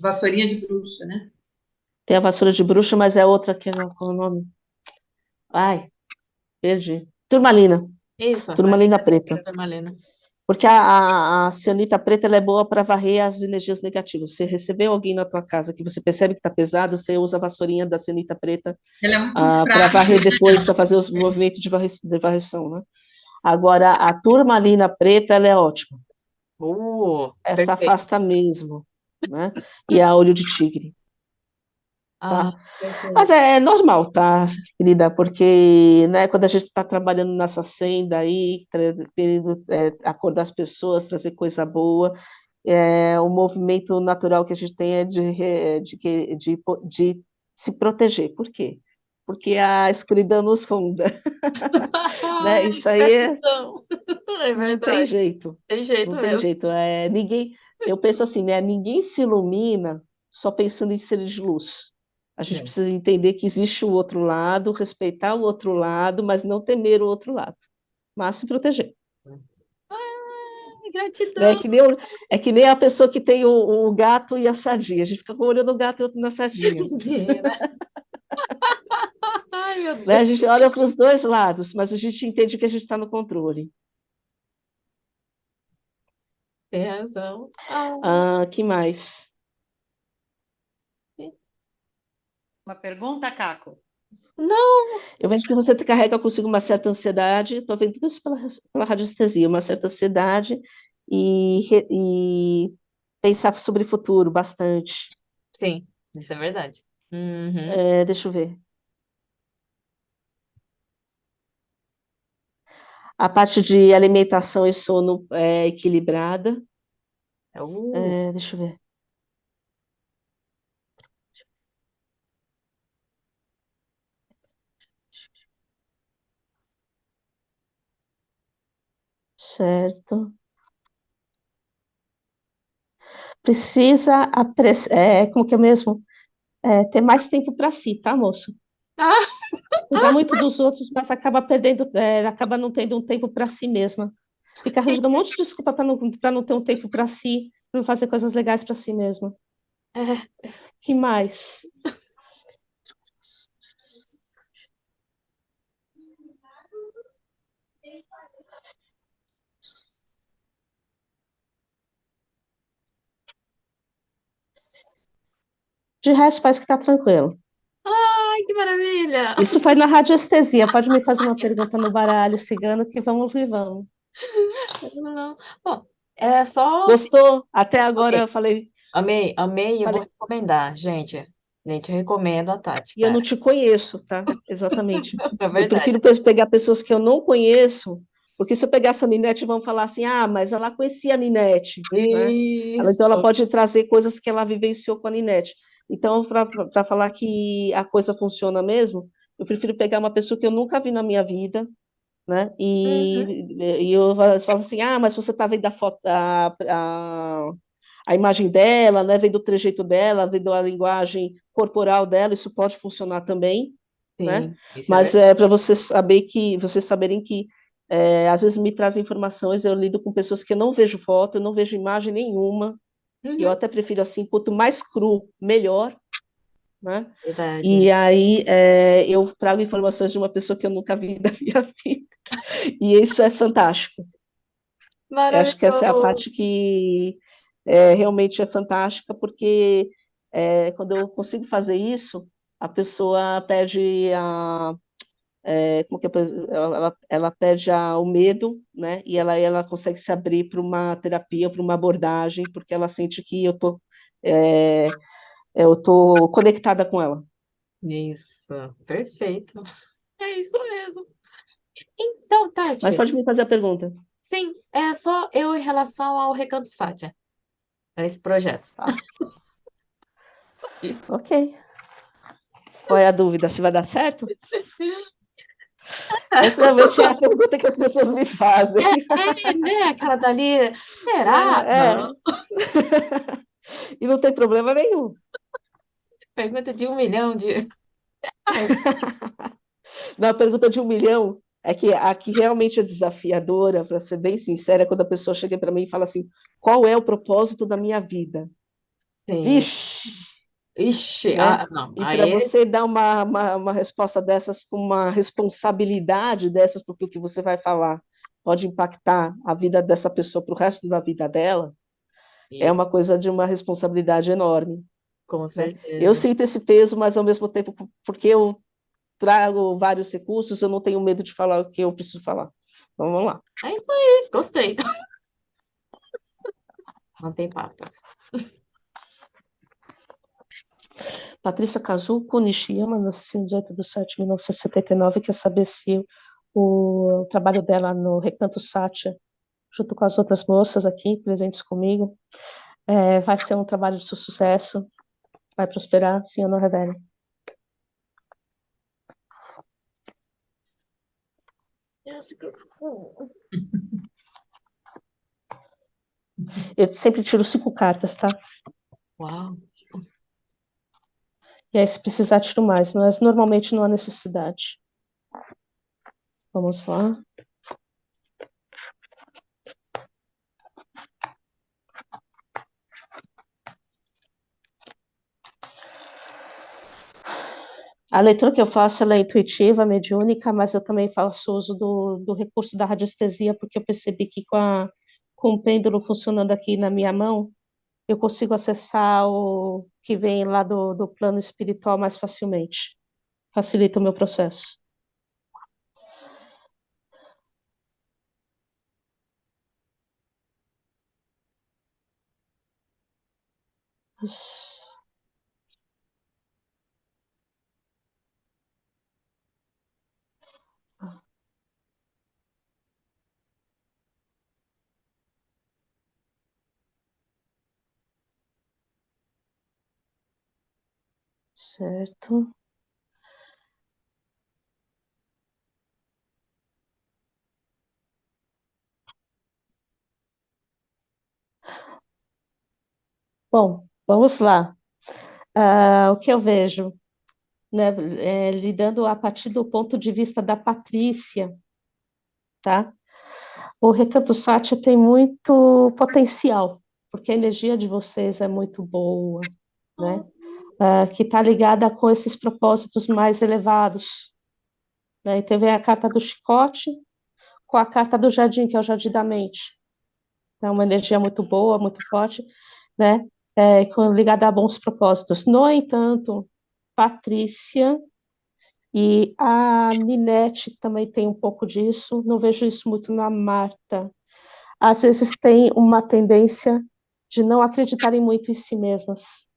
vassourinha de bruxa, né? Tem a vassoura de bruxa, mas é outra que não, qual é o nome? Ai, perdi. Turmalina. Isso, Turmalina preta. Malena. Porque a cianita preta ela é boa para varrer as energias negativas. Você recebeu alguém na tua casa que você percebe que está pesado, você usa a vassourinha da cianita preta Ela é muito para varrer prática. depois, para fazer os movimentos de varreção, né? Agora, a turmalina preta, ela é ótima. Essa Perfeito. afasta mesmo, né? E a olho de tigre, Ah, tá? Mas perfeito. é normal, tá, querida? Porque, né, quando a gente está trabalhando nessa senda aí, querendo acordar as pessoas, trazer coisa boa, o movimento natural que a gente tem é de se proteger. Por quê? Porque a escuridão nos ronda, né? Ai, Isso aí gratidão. É não tem verdade. jeito, Tem jeito não tem mesmo. jeito. Eu penso assim, né? Ninguém se ilumina só pensando em ser de luz. A gente É. precisa entender que existe o outro lado, respeitar o outro lado, mas não temer o outro lado, mas se proteger. Ai, Né? gratidão. É que nem a pessoa que tem o gato e a sardinha. A gente fica com um olho no gato e outro na sardinha. Menina. Ai, meu Né? Deus. A gente olha para os dois lados, mas a gente entende que a gente está no controle. Tem razão. Ah, Que mais? Uma pergunta, Caco? não. Eu vejo que você carrega consigo uma certa ansiedade, estou vendo tudo isso pela radiestesia, uma certa ansiedade e pensar sobre o futuro bastante. Sim, isso é verdade. Uhum. Deixa eu ver. A parte de alimentação e sono equilibrada. Deixa eu ver. Certo. Precisa, como que é mesmo? Ter mais tempo para si, tá, moço? Ah, Cuidar muito dos outros, mas acaba perdendo, acaba não tendo um tempo para si mesma. Fica arranjando um monte de desculpa para não ter um tempo para si, para não fazer coisas legais para si mesma. É, Que mais? De resto, parece que tá tranquilo. ai, que maravilha! Isso foi na radiestesia. Pode me fazer uma pergunta no baralho cigano que vamos ver, vamos. Não. Bom, é só. Gostou? Até agora Amei, eu falei, amei, e eu vou falei, recomendar, gente. Gente, eu recomendo a Tati, e eu tá? não te conheço, tá? Exatamente. É Eu verdade. prefiro pegar pessoas que eu não conheço, porque se eu pegasse a Ninete, vão falar assim, ah, mas ela conhecia a Ninete, né? Então ela Isso. pode trazer coisas que ela vivenciou com a Ninete. Então, para falar que a coisa funciona mesmo, eu prefiro pegar uma pessoa que eu nunca vi na minha vida, né? Uhum. E eu falo assim, ah, mas você está vendo a foto, a imagem dela, né? Vendo o trejeito dela, vendo a linguagem corporal dela, isso pode funcionar também, né? Sim, isso é Mas verdade. é para vocês saberem que às vezes me trazem informações, eu lido com pessoas que eu não vejo foto, eu não vejo imagem nenhuma, e eu Uhum. até prefiro assim, quanto mais cru, melhor, né? Verdade. E aí eu trago informações de uma pessoa que eu nunca vi na minha vida. E isso é fantástico. Eu acho que essa é a Maravilhoso. parte que realmente é fantástica, porque quando eu consigo fazer isso, a pessoa perde como que ela perde o medo, né? E ela consegue se abrir para uma terapia, para uma abordagem, porque ela sente que é, eu tô conectada com ela. Isso, perfeito. É isso mesmo. Então, Mas Tati, pode me fazer a pergunta. sim, é só eu em relação ao Recanto Sátia, a esse projeto. Tá, Isso. ok. Qual é a dúvida? Se vai dar certo? Essa realmente é a pergunta que as pessoas me fazem. Né? Aquela dali, será? É, Não. e não tem problema nenhum. Pergunta de 1 milhão de reais. Na pergunta de 1 milhão, é que a que realmente é desafiadora, para ser bem sincera, é quando a pessoa chega para mim e fala assim: qual é o propósito da minha vida? Sim. Vixe, Ixi, né? não. E para Aí, você dar uma resposta dessas, com uma responsabilidade dessas, porque o que você vai falar pode impactar a vida dessa pessoa para o resto da vida dela, é isso, uma coisa de uma responsabilidade enorme, com né? Eu certeza. sinto esse peso, mas ao mesmo tempo, porque eu trago vários recursos, eu não tenho medo de falar o que eu preciso falar. Então, vamos lá. É isso aí, gostei. Não tem papas. Patrícia Kazuko Nishiyama, nasceu em 18/7/1979, quer saber se o trabalho dela no Recanto Satya, junto com as outras moças aqui presentes comigo, vai ser um trabalho de sucesso, vai prosperar, sim ou não, Revele? Eu sempre tiro 5 cartas, tá? Uau. E aí, se precisar, tiro mais, mas normalmente não há necessidade. Vamos lá. A leitura que eu faço ela é intuitiva, mediúnica, mas eu também faço uso do recurso da radiestesia, porque eu percebi que com o pêndulo funcionando aqui na minha mão, eu consigo acessar o que vem lá do plano espiritual mais facilmente. Facilita o meu processo. Certo. Bom, vamos lá. O que eu vejo, né, lidando a partir do ponto de vista da Patrícia, tá? O Recanto Sátia tem muito potencial, porque a energia de vocês é muito boa, né? Que está ligada com esses propósitos mais elevados, né? E teve a carta do chicote com a carta do jardim, que é o jardim da mente. É uma energia muito boa, muito forte, né? Ligada a bons propósitos. No entanto, Patrícia e a Ninete também tem um pouco disso. Não vejo isso muito na Marta. Às vezes tem uma tendência de não acreditarem muito em si mesmas,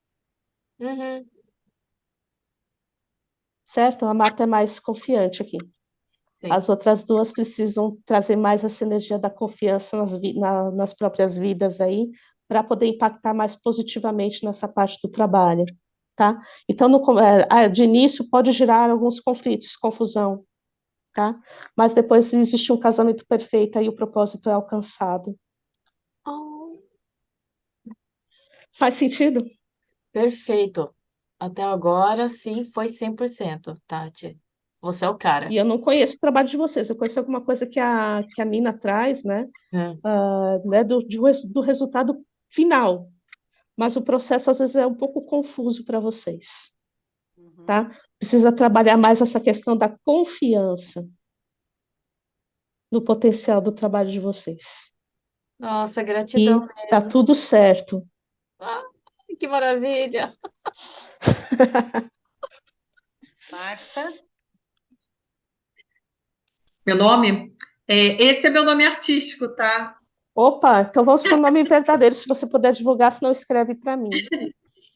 Uhum, certo? A Marta é mais confiante aqui. sim. As outras duas precisam trazer mais essa energia da confiança nas próprias vidas aí, para poder impactar mais positivamente nessa parte do trabalho, tá? Então, de início, pode gerar alguns conflitos, confusão, tá? Mas depois existe um casamento perfeito e o propósito é alcançado. Oh, Faz sentido? perfeito. Até agora, sim, foi 100%, Tati. Você é o E cara. eu não conheço o trabalho de vocês, eu conheço alguma coisa que a Nina traz, né? É. Né, do resultado final, mas o processo às vezes é um pouco confuso para vocês, Uhum. tá? Precisa trabalhar mais essa questão da confiança no potencial do trabalho de vocês. Nossa, gratidão E tá mesmo. tudo certo. Ah, que maravilha. Marta, Meu nome? Esse é meu nome artístico, tá? Opa, então vamos para o nome verdadeiro, se você puder divulgar, se não escreve para mim.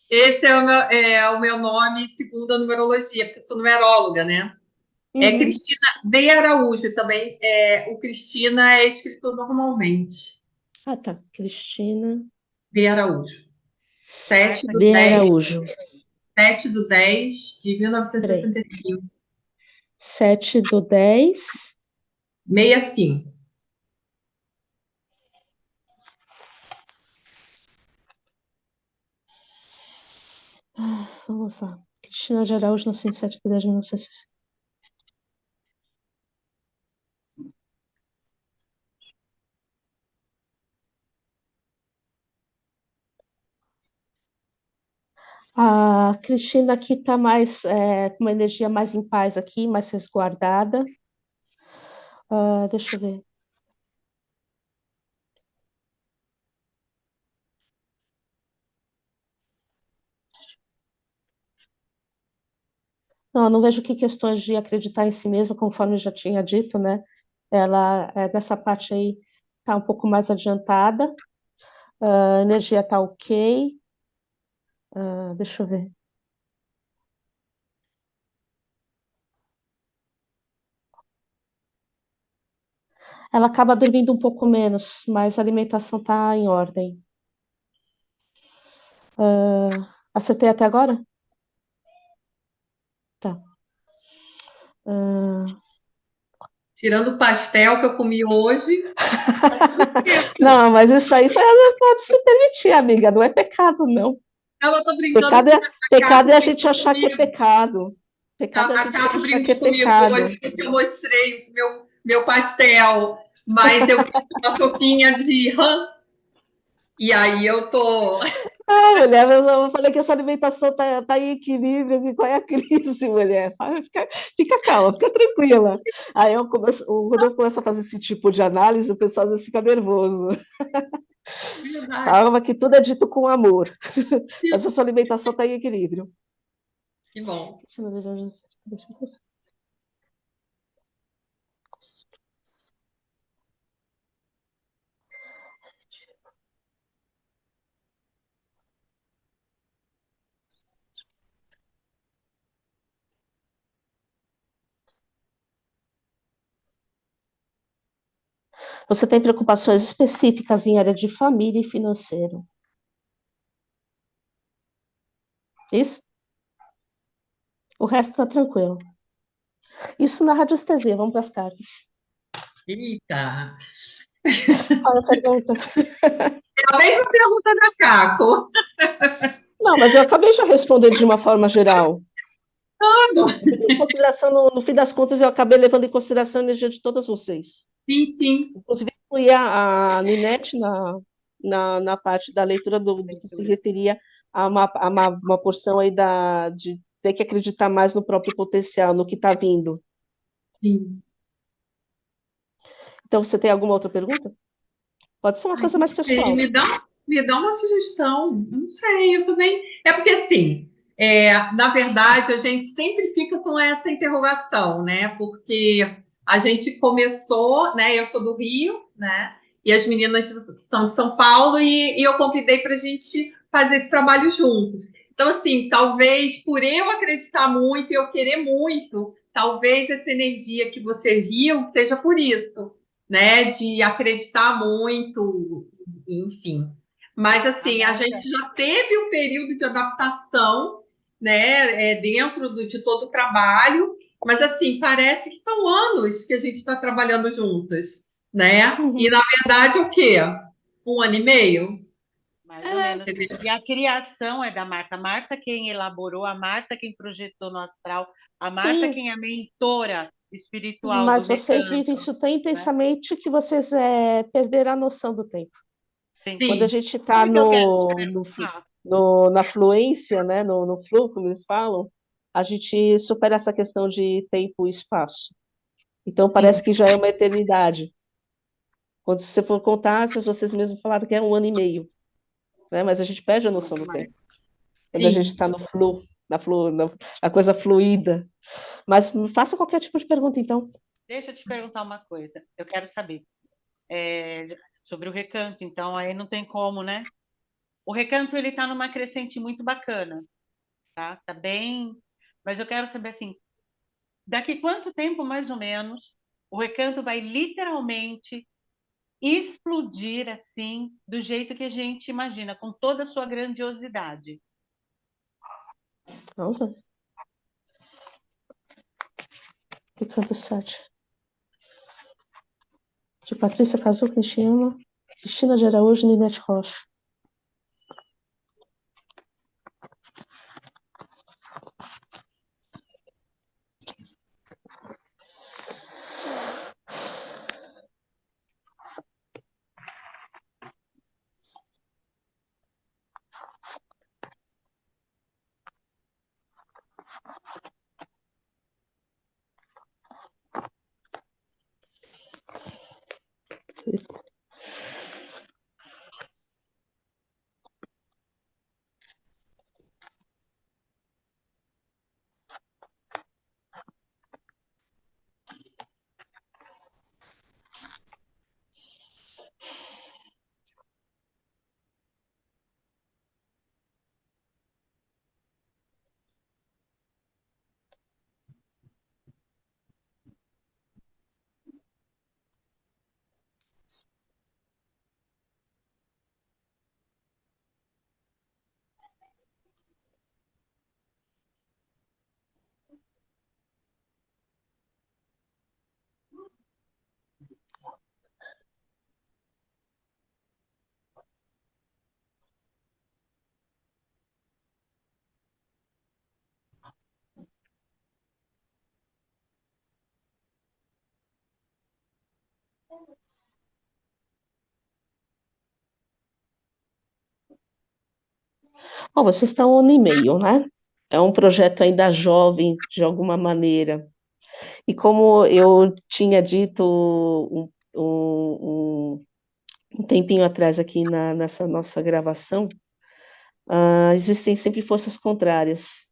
Esse é o meu nome segundo a numerologia, porque eu sou numeróloga, né? É Uhum. Cristina de Araújo também. O Cristina é escrito normalmente. Ah, tá. Cristina De Araújo. 7 Marta, do de 10, Araújo. 7 do 10 de Peraí. 1965. 7/10. 65. Vamos lá. Cristina de Araújo, nasceu em 7/10 de 1960. A Cristina aqui está mais, com uma energia mais em paz aqui, mais resguardada. Deixa eu ver. Não, eu não vejo que questões de acreditar em si mesma, conforme eu já tinha dito, né? Ela, nessa parte aí, está um pouco mais adiantada. A energia está ok. Deixa eu ver. Ela acaba dormindo um pouco menos, mas a alimentação está em ordem. Acertei até agora? Tá. Ah, Tirando o pastel que eu comi hoje, não, mas isso aí você pode se permitir, amiga. Não é pecado, não. eu tô brincando Pecado com é, a pecado Caco é a gente achar que é comigo. pecado. Pecado é a A gente Caco achar que é brincou comigo pecado. hoje porque eu mostrei o meu pastel, mas eu fiz uma sopinha de rã. E aí eu tô. Mulher, eu falei que essa alimentação tá em equilíbrio, que qual é a crise, mulher? Fica calma, fica tranquila. Aí quando eu começo a fazer esse tipo de análise, o pessoal às vezes fica nervoso. Verdade. Calma, que tudo é dito com amor. Mas a sua alimentação está em equilíbrio. Que bom. Você tem preocupações específicas em área de família e financeiro. Isso? O resto está tranquilo. Isso na radiestesia, vamos para as cartas. Eita. Olha a pergunta. É a mesma pergunta da Caco. Não, mas eu acabei já respondendo de uma forma geral. Tá. Em consideração, no fim das contas, eu acabei levando em consideração a energia de todas vocês. Sim, sim. Inclusive E a Ninete, na parte da leitura do que se referia a uma porção aí de ter que acreditar mais no próprio potencial, no que está vindo. Sim. Então, você tem alguma outra pergunta? Pode ser uma Ai, coisa não mais sei, pessoal. me dá uma sugestão. Não sei, eu também. É porque, assim, na verdade, a gente sempre fica com essa interrogação, né? Porque a gente começou, né? Eu sou do Rio, né? E as meninas são de São Paulo, e eu convidei para a gente fazer esse trabalho juntos. Então, assim, talvez por eu acreditar muito e eu querer muito, talvez essa energia que você viu seja por isso, né? De acreditar muito, enfim. Mas A assim, a Marta, gente já teve um período de adaptação, né, dentro de todo o trabalho, mas assim, parece que são anos que a gente está trabalhando juntas, né? E Uhum. na verdade, o quê? 1 ano e meio? mais ou menos. Entendeu? E a criação é da Marta. A Marta quem elaborou, a Marta quem projetou no astral, a Marta Sim, quem é a mentora espiritual do mas vocês vivem recanto, isso tão né? intensamente que vocês perderam a noção do tempo. Sim. Quando a Sim, gente está Sabe o que eu quero te perguntar? na fluência, né, no flow, como eles falam, a gente supera essa questão de tempo e espaço. Então, sim, parece que já é uma eternidade. Quando você for contar, se vocês mesmos falaram que é 1 ano e meio, né? Mas a gente perde a noção Muito do mais. tempo. Quando a gente sim. está no flu, na coisa fluida. Mas faça qualquer tipo de pergunta, então. Deixa eu te perguntar uma coisa. Eu quero saber sobre o recanto. Então, aí não tem como, né? O recanto ele está numa crescente muito bacana, tá? Tá bem. Mas eu quero saber assim, daqui quanto tempo mais ou menos o recanto vai literalmente explodir assim, do jeito que a gente imagina, com toda a sua grandiosidade. Nossa, que canto 7. De Patrícia Casou Cristiana, Cristina de Araújo, Ninete Rocha. Bom, vocês estão 1 ano e meio, né? É um projeto ainda jovem, de alguma maneira. E como eu tinha dito um tempinho atrás aqui nessa nossa gravação, existem sempre forças contrárias,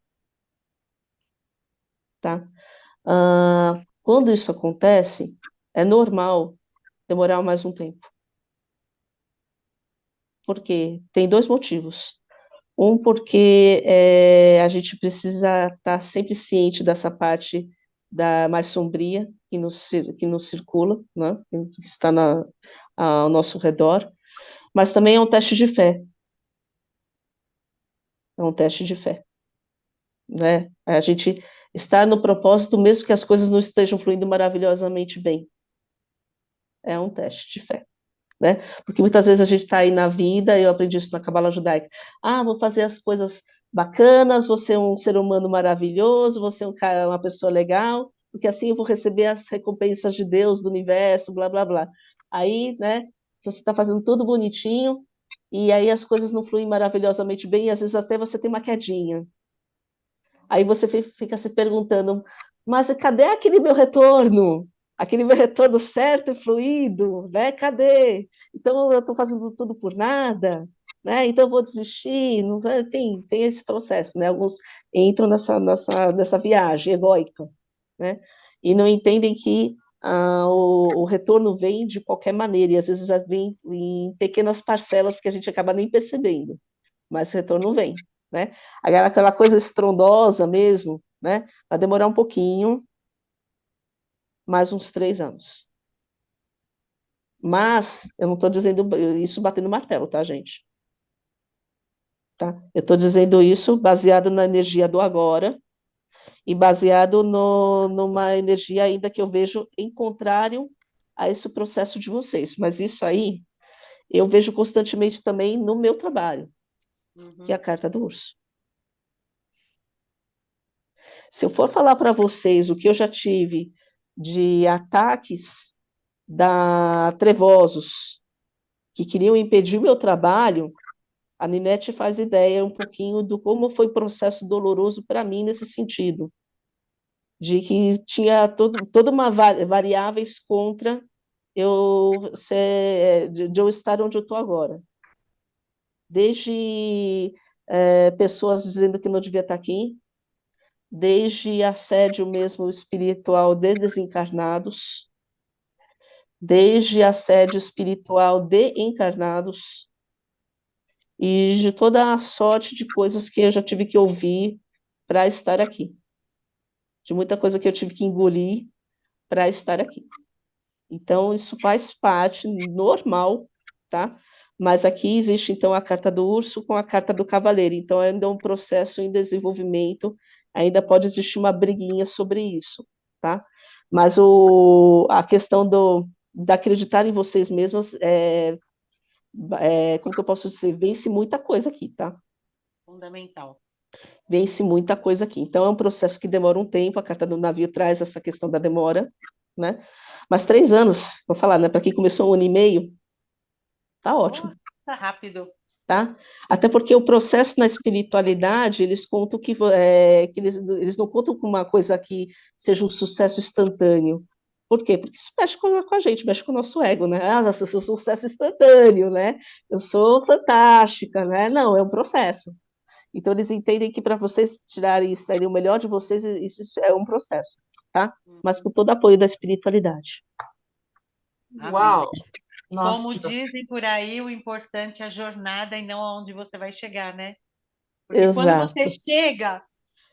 tá? Quando isso acontece, é normal demorar mais um tempo. Por quê? Tem dois motivos. Um, porque a gente precisa estar sempre ciente dessa parte mais sombria que nos circula, né? Que está ao nosso redor, mas também é um teste de fé. É um teste de fé, né? A gente está no propósito mesmo que as coisas não estejam fluindo maravilhosamente bem. É um teste de fé. Né? Porque muitas vezes a gente está aí na vida, eu aprendi isso na Cabala Judaica. Vou fazer as coisas bacanas, vou ser um ser humano maravilhoso, vou ser uma pessoa legal, porque assim eu vou receber as recompensas de Deus, do universo, blá, blá, blá. aí, né, você está fazendo tudo bonitinho, e aí as coisas não fluem maravilhosamente bem, e às vezes até você tem uma quedinha. Aí você fica se perguntando, mas cadê aquele meu retorno? Aquele meu retorno certo e fluido, né? Cadê? Então eu estou fazendo tudo por nada, né? Então eu vou desistir. Não vai- tem esse processo, né? Alguns entram nessa viagem egóica, né? E não entendem que o retorno vem de qualquer maneira, e às vezes vem em pequenas parcelas que a gente acaba nem percebendo, mas o retorno vem, né? Aquela coisa estrondosa mesmo, né? Vai demorar um pouquinho, mais uns 3 anos. Mas eu não estou dizendo isso batendo martelo, tá, gente? Tá? Eu estou dizendo isso baseado na energia do agora e baseado numa energia ainda que eu vejo em contrário a esse processo de vocês. Mas isso aí eu vejo constantemente também no meu trabalho, que é a Uhum. carta do urso. Se eu for falar para vocês o que eu já tive de ataques da trevosos que queriam impedir o meu trabalho, a Ninete faz ideia um pouquinho do como foi o processo doloroso para mim nesse sentido, de que tinha toda uma variáveis contra de eu estar onde eu estou agora. Desde pessoas dizendo que não devia estar aqui, desde assédio mesmo espiritual de desencarnados, desde assédio espiritual de encarnados, e de toda a sorte de coisas que eu já tive que ouvir para estar aqui, de muita coisa que eu tive que engolir para estar aqui. Então, isso faz parte normal, tá? Mas aqui existe, então, a carta do urso com a carta do cavaleiro. Então, ainda é um processo em desenvolvimento, ainda pode existir uma briguinha sobre isso, tá? Mas a questão de acreditar em vocês mesmos, como que eu posso dizer? Vence muita coisa aqui, tá? Fundamental. Vence muita coisa aqui. Então, é um processo que demora um tempo, a carta do navio traz essa questão da demora, né? Mas 3 anos, vou falar, né? Para quem começou 1 ano e meio, tá ótimo, Oh, tá rápido. tá? Até porque o processo na espiritualidade, eles contam que eles não contam com uma coisa que seja um sucesso instantâneo. Por quê? Porque isso mexe com a gente, mexe com o nosso ego, né? Ah, eu sou um sucesso instantâneo, né? Eu sou fantástica, né? Não, é um processo. Então, eles entendem que para vocês tirarem e extraírem o melhor de vocês, isso é um processo, tá? Mas com todo apoio da espiritualidade. Amém. Uau! Nossa, Como dizem por aí, o importante é a jornada e não aonde você vai chegar, né? Porque quando você Exato. chega,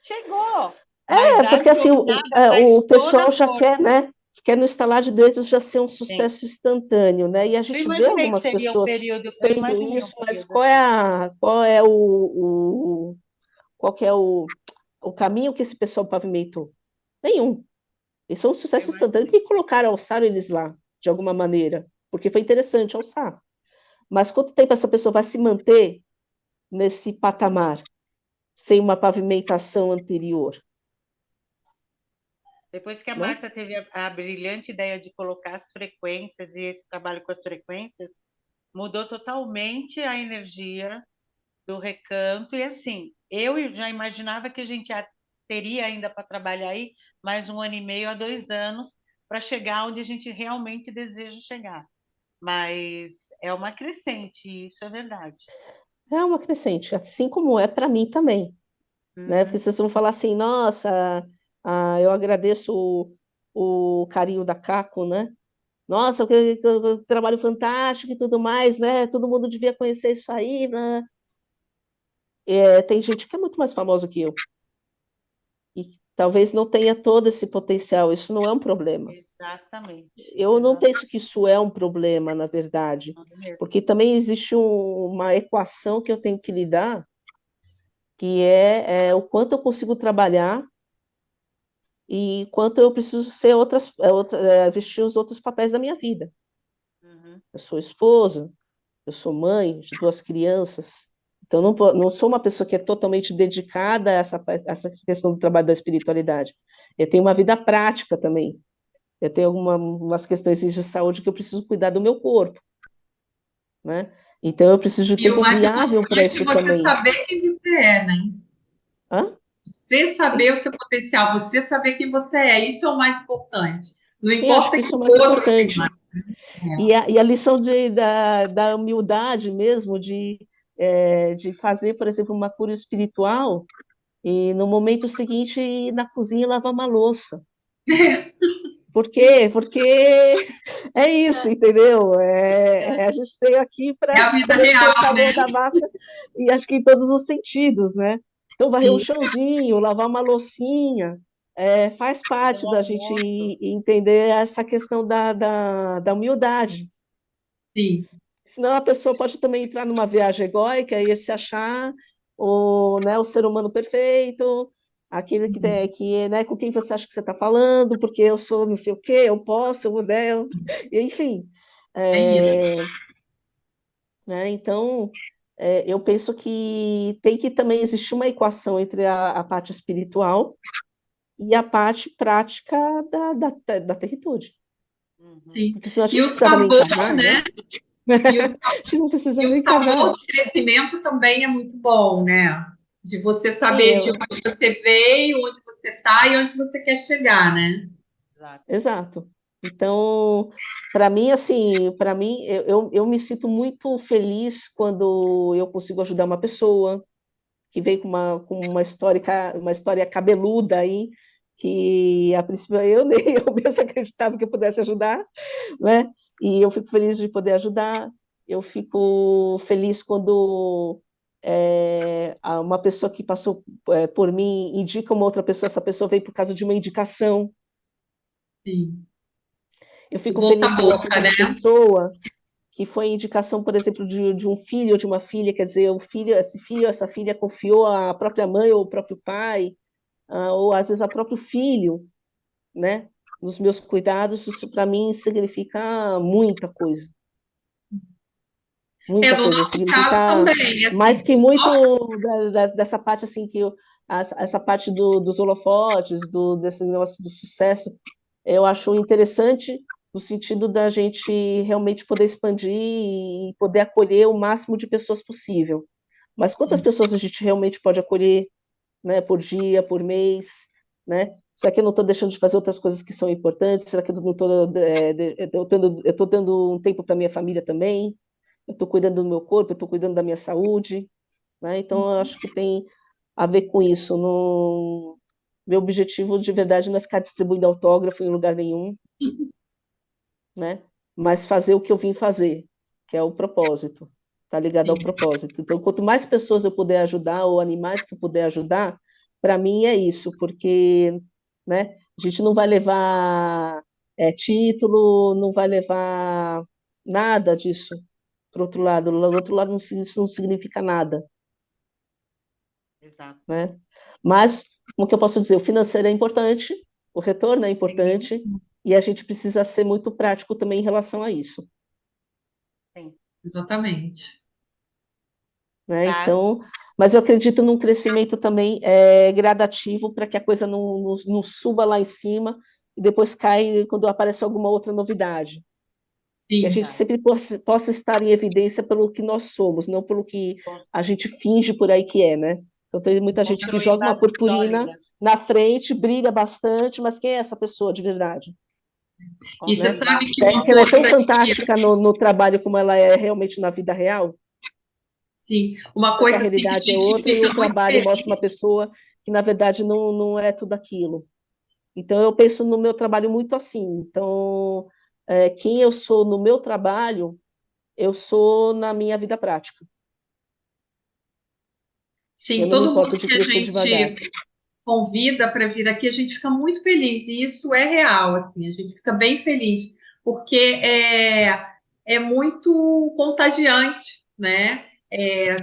chegou. Mas a Porque assim, jornada o traz toda pessoal a já quer, força. né? Quer no estalar de dedos já ser um Sim. sucesso instantâneo, né? E a Eu gente vê imaginei que algumas seria um pessoas período, eu sendo imaginei um isso, mas período assim. qual que é o caminho que esse pessoal pavimentou? Nenhum. Eles são um Eu sucesso instantâneo imaginei. porque colocaram, alçaram eles lá, de alguma maneira, porque foi interessante alçar. Mas quanto tempo essa pessoa vai se manter nesse patamar, sem uma pavimentação anterior, Depois que a né? Marta teve a brilhante ideia de colocar as frequências e esse trabalho com as frequências, mudou totalmente a energia do recanto. E assim, eu já imaginava que a gente teria ainda para trabalhar aí mais 1 ano e meio a 2 anos para chegar onde a gente realmente deseja chegar. Mas é uma crescente, isso é verdade. É uma crescente, assim como é para mim também, né? Porque Uhum. vocês vão falar assim, nossa, eu agradeço o carinho da Caco, né? Nossa, que trabalho fantástico e tudo mais, né? Todo mundo devia conhecer isso aí, né? Tem gente que é muito mais famosa que eu e talvez não tenha todo esse potencial. Isso não é um problema. Exatamente, Eu não exatamente penso que isso é um problema, na verdade, mesmo. porque também existe uma equação que eu tenho que lidar, que é o quanto eu consigo trabalhar e quanto eu preciso ser vestir os outros papéis da minha vida. Uhum. Eu sou esposa, eu sou mãe de 2 crianças, então não sou uma pessoa que é totalmente dedicada a essa questão do trabalho da espiritualidade. Eu tenho uma vida prática também, Eu tenho umas questões de saúde que eu preciso cuidar do meu corpo, né? Então eu preciso de E o tempo mais viável para importante é isso você também. saber quem você é, né? Hã? Você Sim, saber o seu potencial, você saber quem você é, isso é o mais importante. Não sim, acho importa que que isso é o o mais outro tenha. importante. E a lição da humildade mesmo, de fazer, por exemplo, uma cura espiritual e no momento seguinte ir na cozinha e lavar uma louça. Por quê? Porque é isso, entendeu? A gente veio aqui É para a vida poder colocar real, a né? mão na massa, e acho que em todos os sentidos, né? Então, varrer um Sim, chãozinho, lavar uma loucinha, faz fazer parte um da gente almoço. entender essa questão da humildade. sim. Senão a pessoa pode também entrar numa viagem egóica e se achar o ser humano perfeito, aquele né, com quem você acha que você está falando, porque eu sou não sei o quê, eu posso, eu vou, né, enfim. É isso. É, né, então, eu penso que tem que também existir uma equação entre a parte espiritual e a parte prática da teritude. Uhum. Sim. Porque senão a E gente não o precisava nem sabor, encarnar, né? né? E o, A gente não precisa e o nem encarnar. sabor do crescimento também é muito bom, né? De você Sim, saber de onde você veio, onde você está e onde você quer chegar, né? Exato. exato. Então, para mim, assim, eu me sinto muito feliz quando eu consigo ajudar uma pessoa que veio com uma história cabeluda aí, que a princípio eu nem eu mesmo acreditava que eu pudesse ajudar, né? E eu fico feliz de poder ajudar. Eu fico feliz quando uma pessoa que passou por mim indica uma outra pessoa, essa pessoa veio por causa de uma indicação. Sim. Eu O fico boca feliz a quando eu atendo boca, né? uma pessoa que foi indicação, por exemplo, de um filho ou de uma filha, quer dizer, o filho, esse filho, essa filha confiou à própria mãe ou ao próprio pai, ou às vezes ao próprio filho, né? Nos meus cuidados, isso para mim significa É, muita no coisa, nosso caso significa também, mais assim, que muito dessa parte assim essa parte dos holofotes, desse negócio do sucesso, eu acho interessante no sentido da gente realmente poder expandir e poder acolher o máximo de pessoas possível. Mas quantas pessoas a gente realmente pode acolher, né, por dia, por mês, né? Será que eu não estou deixando de fazer outras coisas que são importantes? Será que eu não estou eu estou dando um tempo para minha família também? Eu estou cuidando do meu corpo, eu estou cuidando da minha saúde, né? Então, eu acho que tem a ver com isso. Meu objetivo de verdade não é ficar distribuindo autógrafo em lugar nenhum, né? Mas fazer o que eu vim fazer, que é o propósito, tá ligado ao sim, propósito. Então, quanto mais pessoas eu puder ajudar, ou animais que eu puder ajudar, para mim é isso, porque, né, a gente não vai levar título, não vai levar nada disso para o outro lado. Do outro lado, isso não significa nada, Exato. né? Mas, como que eu posso dizer, o financeiro é importante, o retorno é Sim, importante, e a gente precisa ser muito prático também em relação a isso. sim. exatamente. Né? Tá. Então, mas eu acredito num crescimento também gradativo para que a coisa não suba lá em cima e depois cai quando aparece alguma outra novidade. Que a Sim, gente Exato. sempre possa estar em evidência pelo que nós somos, não pelo que Con- a gente finge por aí que é, né? Então tem muita gente que Construir joga uma bases purpurina sólidas. na frente, brilha bastante, mas quem é essa pessoa de verdade? e você Né? Construir sabe bases que Será uma que ela é tão sólidas. coisa que, fantástica no trabalho como ela é realmente na vida real? sim, uma Será que a coisa assim que realidade a é gente outra e o fica muito trabalho mostra uma feliz. pessoa que, na verdade, não é tudo aquilo? Então, eu penso no meu trabalho muito assim. Então, quem eu sou no meu trabalho, eu sou na minha vida prática. Eu Sim, não me todo mundo importo de que a crescer devagar. gente convida para vir aqui, a gente fica muito feliz, e isso é real, assim, a gente fica bem feliz, porque é muito contagiante, né?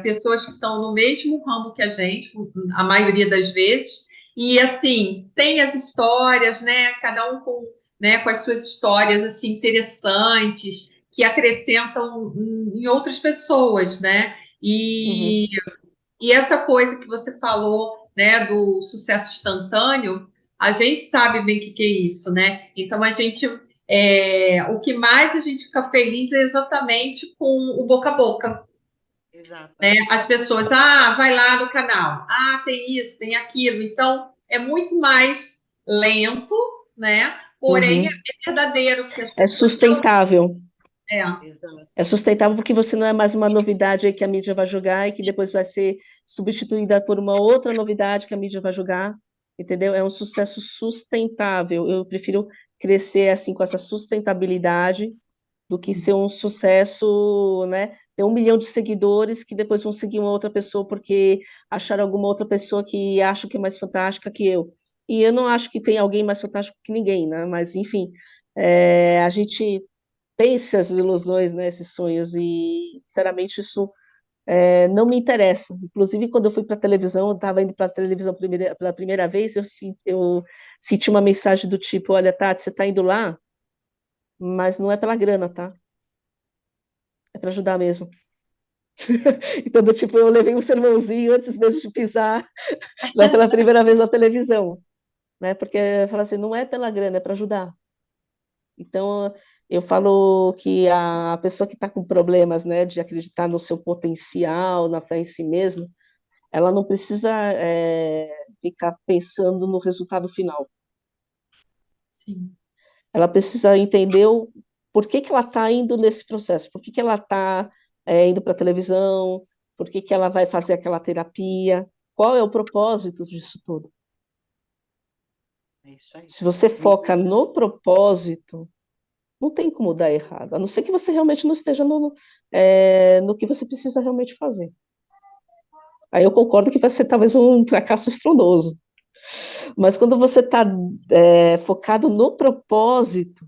Pessoas que estão no mesmo ramo que a gente, a maioria das vezes, e assim, tem as histórias, né? Cada um com, né, com as suas histórias assim interessantes, que acrescentam em outras pessoas, né? Uhum. E essa coisa que você falou, né, do sucesso instantâneo, A gente sabe bem o que é isso, né? Então o que mais a gente fica feliz é exatamente com o boca a boca, né? Exatamente. As pessoas, vai lá no canal, tem isso, tem aquilo. Então, é muito mais lento, né? Porém, é Uhum. verdadeiro, porque as É pessoas sustentável. Exato. É sustentável porque você não é mais uma novidade aí que a mídia vai jogar e que depois vai ser substituída por uma outra novidade que a mídia vai jogar, entendeu? É um sucesso sustentável. Eu prefiro crescer assim com essa sustentabilidade do que ser um sucesso, né? Ter 1 milhão de seguidores que depois vão seguir uma outra pessoa porque acharam alguma outra pessoa que acha que é mais fantástica que eu. E eu não acho que tem alguém mais fantástico que ninguém, né? Mas, enfim, a gente tem essas ilusões, né? Esses sonhos, e, sinceramente, isso não me interessa. Inclusive, quando eu fui para a televisão, eu estava indo para a televisão pela primeira vez, eu senti uma mensagem do tipo: olha, Tati, você está indo lá, mas não é pela grana, tá? É para ajudar mesmo. Então, do tipo, eu levei um sermãozinho antes mesmo de pisar lá pela primeira vez na televisão, né? Porque fala assim, não é pela grana, é para ajudar. Então, eu falo que a pessoa que está com problemas, né, de acreditar no seu potencial, na fé em si mesmo, ela não precisa ficar pensando no resultado final. Sim. Ela precisa entender por que que ela está indo nesse processo, por que que ela está indo para a televisão, por que que ela vai fazer aquela terapia, qual é o propósito disso tudo. É isso aí. Se você foca no propósito, não tem como dar errado, a não ser que você realmente não esteja no que você precisa realmente fazer. Aí eu concordo que vai ser talvez um fracasso estrondoso. Mas quando você está focado no propósito,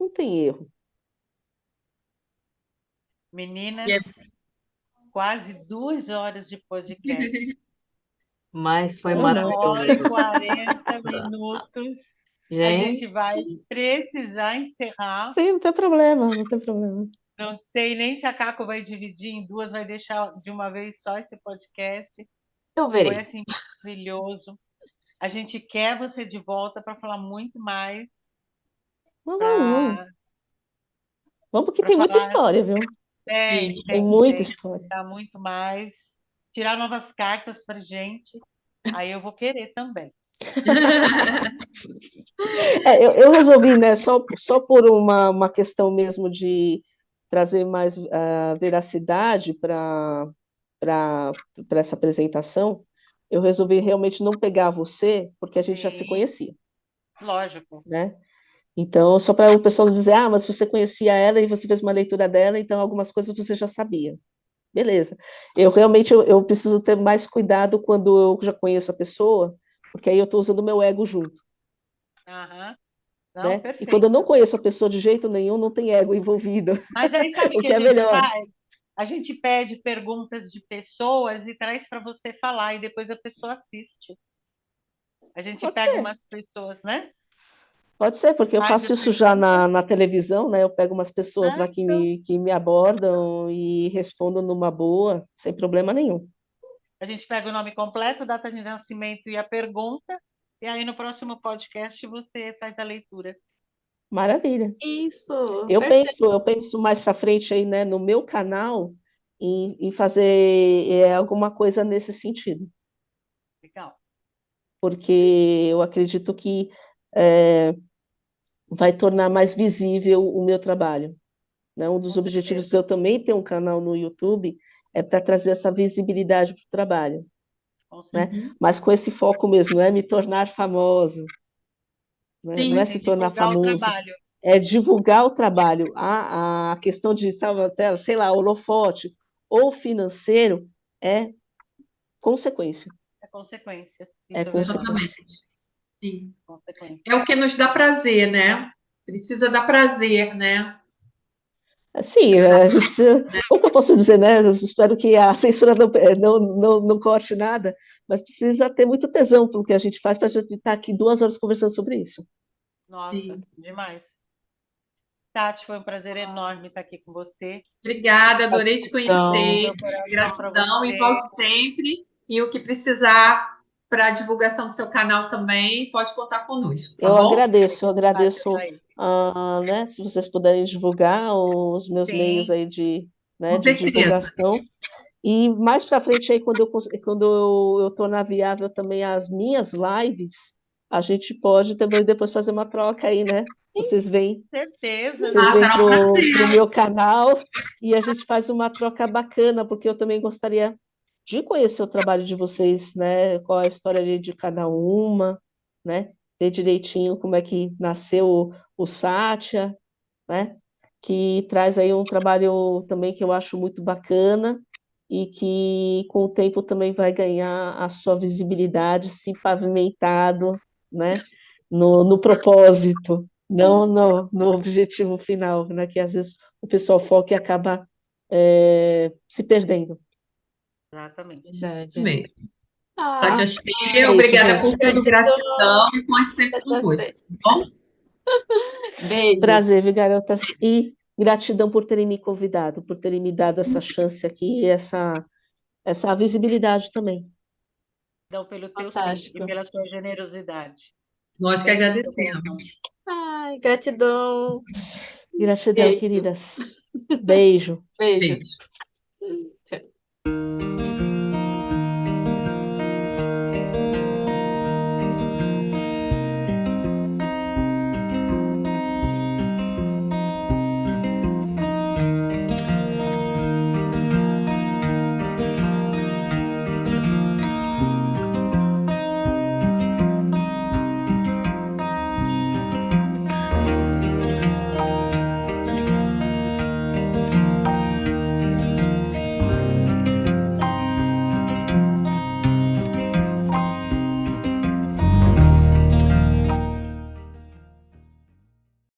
não tem erro. Meninas, E é quase 2 horas de podcast. Mas foi Ah, não. 1 hora e 40 minutos. A gente vai Gente, precisar encerrar. Sim, não tem problema, não tem problema. Não sei nem se a Caco vai dividir em duas, vai deixar de uma vez só esse podcast. eu Foi verei. assim maravilhoso. A gente quer você de volta para falar muito mais, Vamos, para porque tem muita falar. história, viu? Tem, sim. Tem tem, muita tem. história. Dar muito mais. Tirar novas cartas para gente. Aí eu vou querer também. Eu resolvi, né, só por uma questão mesmo de trazer mais veracidade para essa apresentação, eu resolvi realmente não pegar você, porque a gente já se Sim, conhecia, lógico. né? Então, só para o pessoal não dizer, mas você conhecia ela e você fez uma leitura dela, então algumas coisas você já sabia. Beleza. Eu realmente eu preciso ter mais cuidado quando eu já conheço a pessoa, porque aí eu estou usando o meu ego junto, Aham. Não, né? E quando eu perfeito. não conheço a pessoa de jeito nenhum, não tem ego envolvido, Mas aí sabe o o que que a é gente melhor. faz? A gente pede perguntas de pessoas e traz para você falar, e depois a pessoa assiste. A gente Pode pega ser. umas pessoas, né? Pode ser, porque eu Faz a faço isso já pergunta. na televisão, né? Eu pego umas pessoas lá Então, que me abordam e respondo numa boa, sem problema nenhum. a gente pega o nome completo, data de nascimento e a pergunta, e aí no próximo podcast você faz a leitura. Maravilha. Isso, Eu perfeito. penso, eu penso mais para frente aí, né, no meu canal, em fazer alguma coisa nesse sentido, Legal. porque eu acredito que é, vai tornar mais visível o meu trabalho, né? Um dos Com objetivos certeza. de eu também ter um canal no YouTube é para trazer essa visibilidade para o trabalho, Com né? certeza. Uhum. Mas com esse foco mesmo, não é me tornar famosa, né? Não Vai é Sim, ser se tornar divulgar o famoso, trabalho. é divulgar o trabalho. A questão de, sei lá, holofote ou financeiro é consequência. É consequência. É Isso é verdade. exatamente. consequência. Sim. Consequência. É o que nos dá prazer, né? Precisa dar prazer, né? Assim, a gente precisa. Como que eu posso dizer, né? Eu espero que a censura não corte nada, mas precisa ter muito tesão pelo que a gente faz para a gente estar aqui 2 horas conversando sobre isso. Nossa, Sim. demais. Tati, foi um prazer enorme estar aqui com você. Obrigada, adorei te Beijo no Então, conhecer. meu coração para Gratidão e você. volte sempre. E o que precisar, para a divulgação do seu canal também, pode contar conosco, tá Eu bom? agradeço, eu Tá, agradeço, Jair? né, se vocês puderem divulgar os meus meios Sim, aí de, né, Com de certeza. divulgação. E mais para frente aí, quando eu tornar viável também as minhas lives, a gente pode também depois fazer uma troca aí, né? Vocês vêm, certeza. vocês Ah, vêm será um prazer. pro meu canal e a gente faz uma troca bacana, porque eu também gostaria de conhecer o trabalho de vocês, né? Qual a história ali de cada uma, né? Ver direitinho como é que nasceu o Sátia, né? Que traz aí um trabalho também que eu acho muito bacana e que com o tempo também vai ganhar a sua visibilidade, se pavimentado, né? No propósito, não no objetivo final, né? Que às vezes o pessoal foca e acaba se perdendo. Exatamente. Isso Verdade. mesmo. Ah, Sátia É Cheia, isso, obrigada por gente. tudo, gratidão. gratidão e conte sempre conosco, Gostei. tá bom? Beijos. Prazer, viu, garotas? E gratidão por terem me convidado, por terem me dado essa chance aqui, e essa visibilidade também. Então, pelo teu sim e Fantástico. pela sua generosidade. Nós que Beijo no teu agradecemos. coração. Ai, gratidão. Gratidão, Beijos. queridas. Beijo. Beijo. Beijo.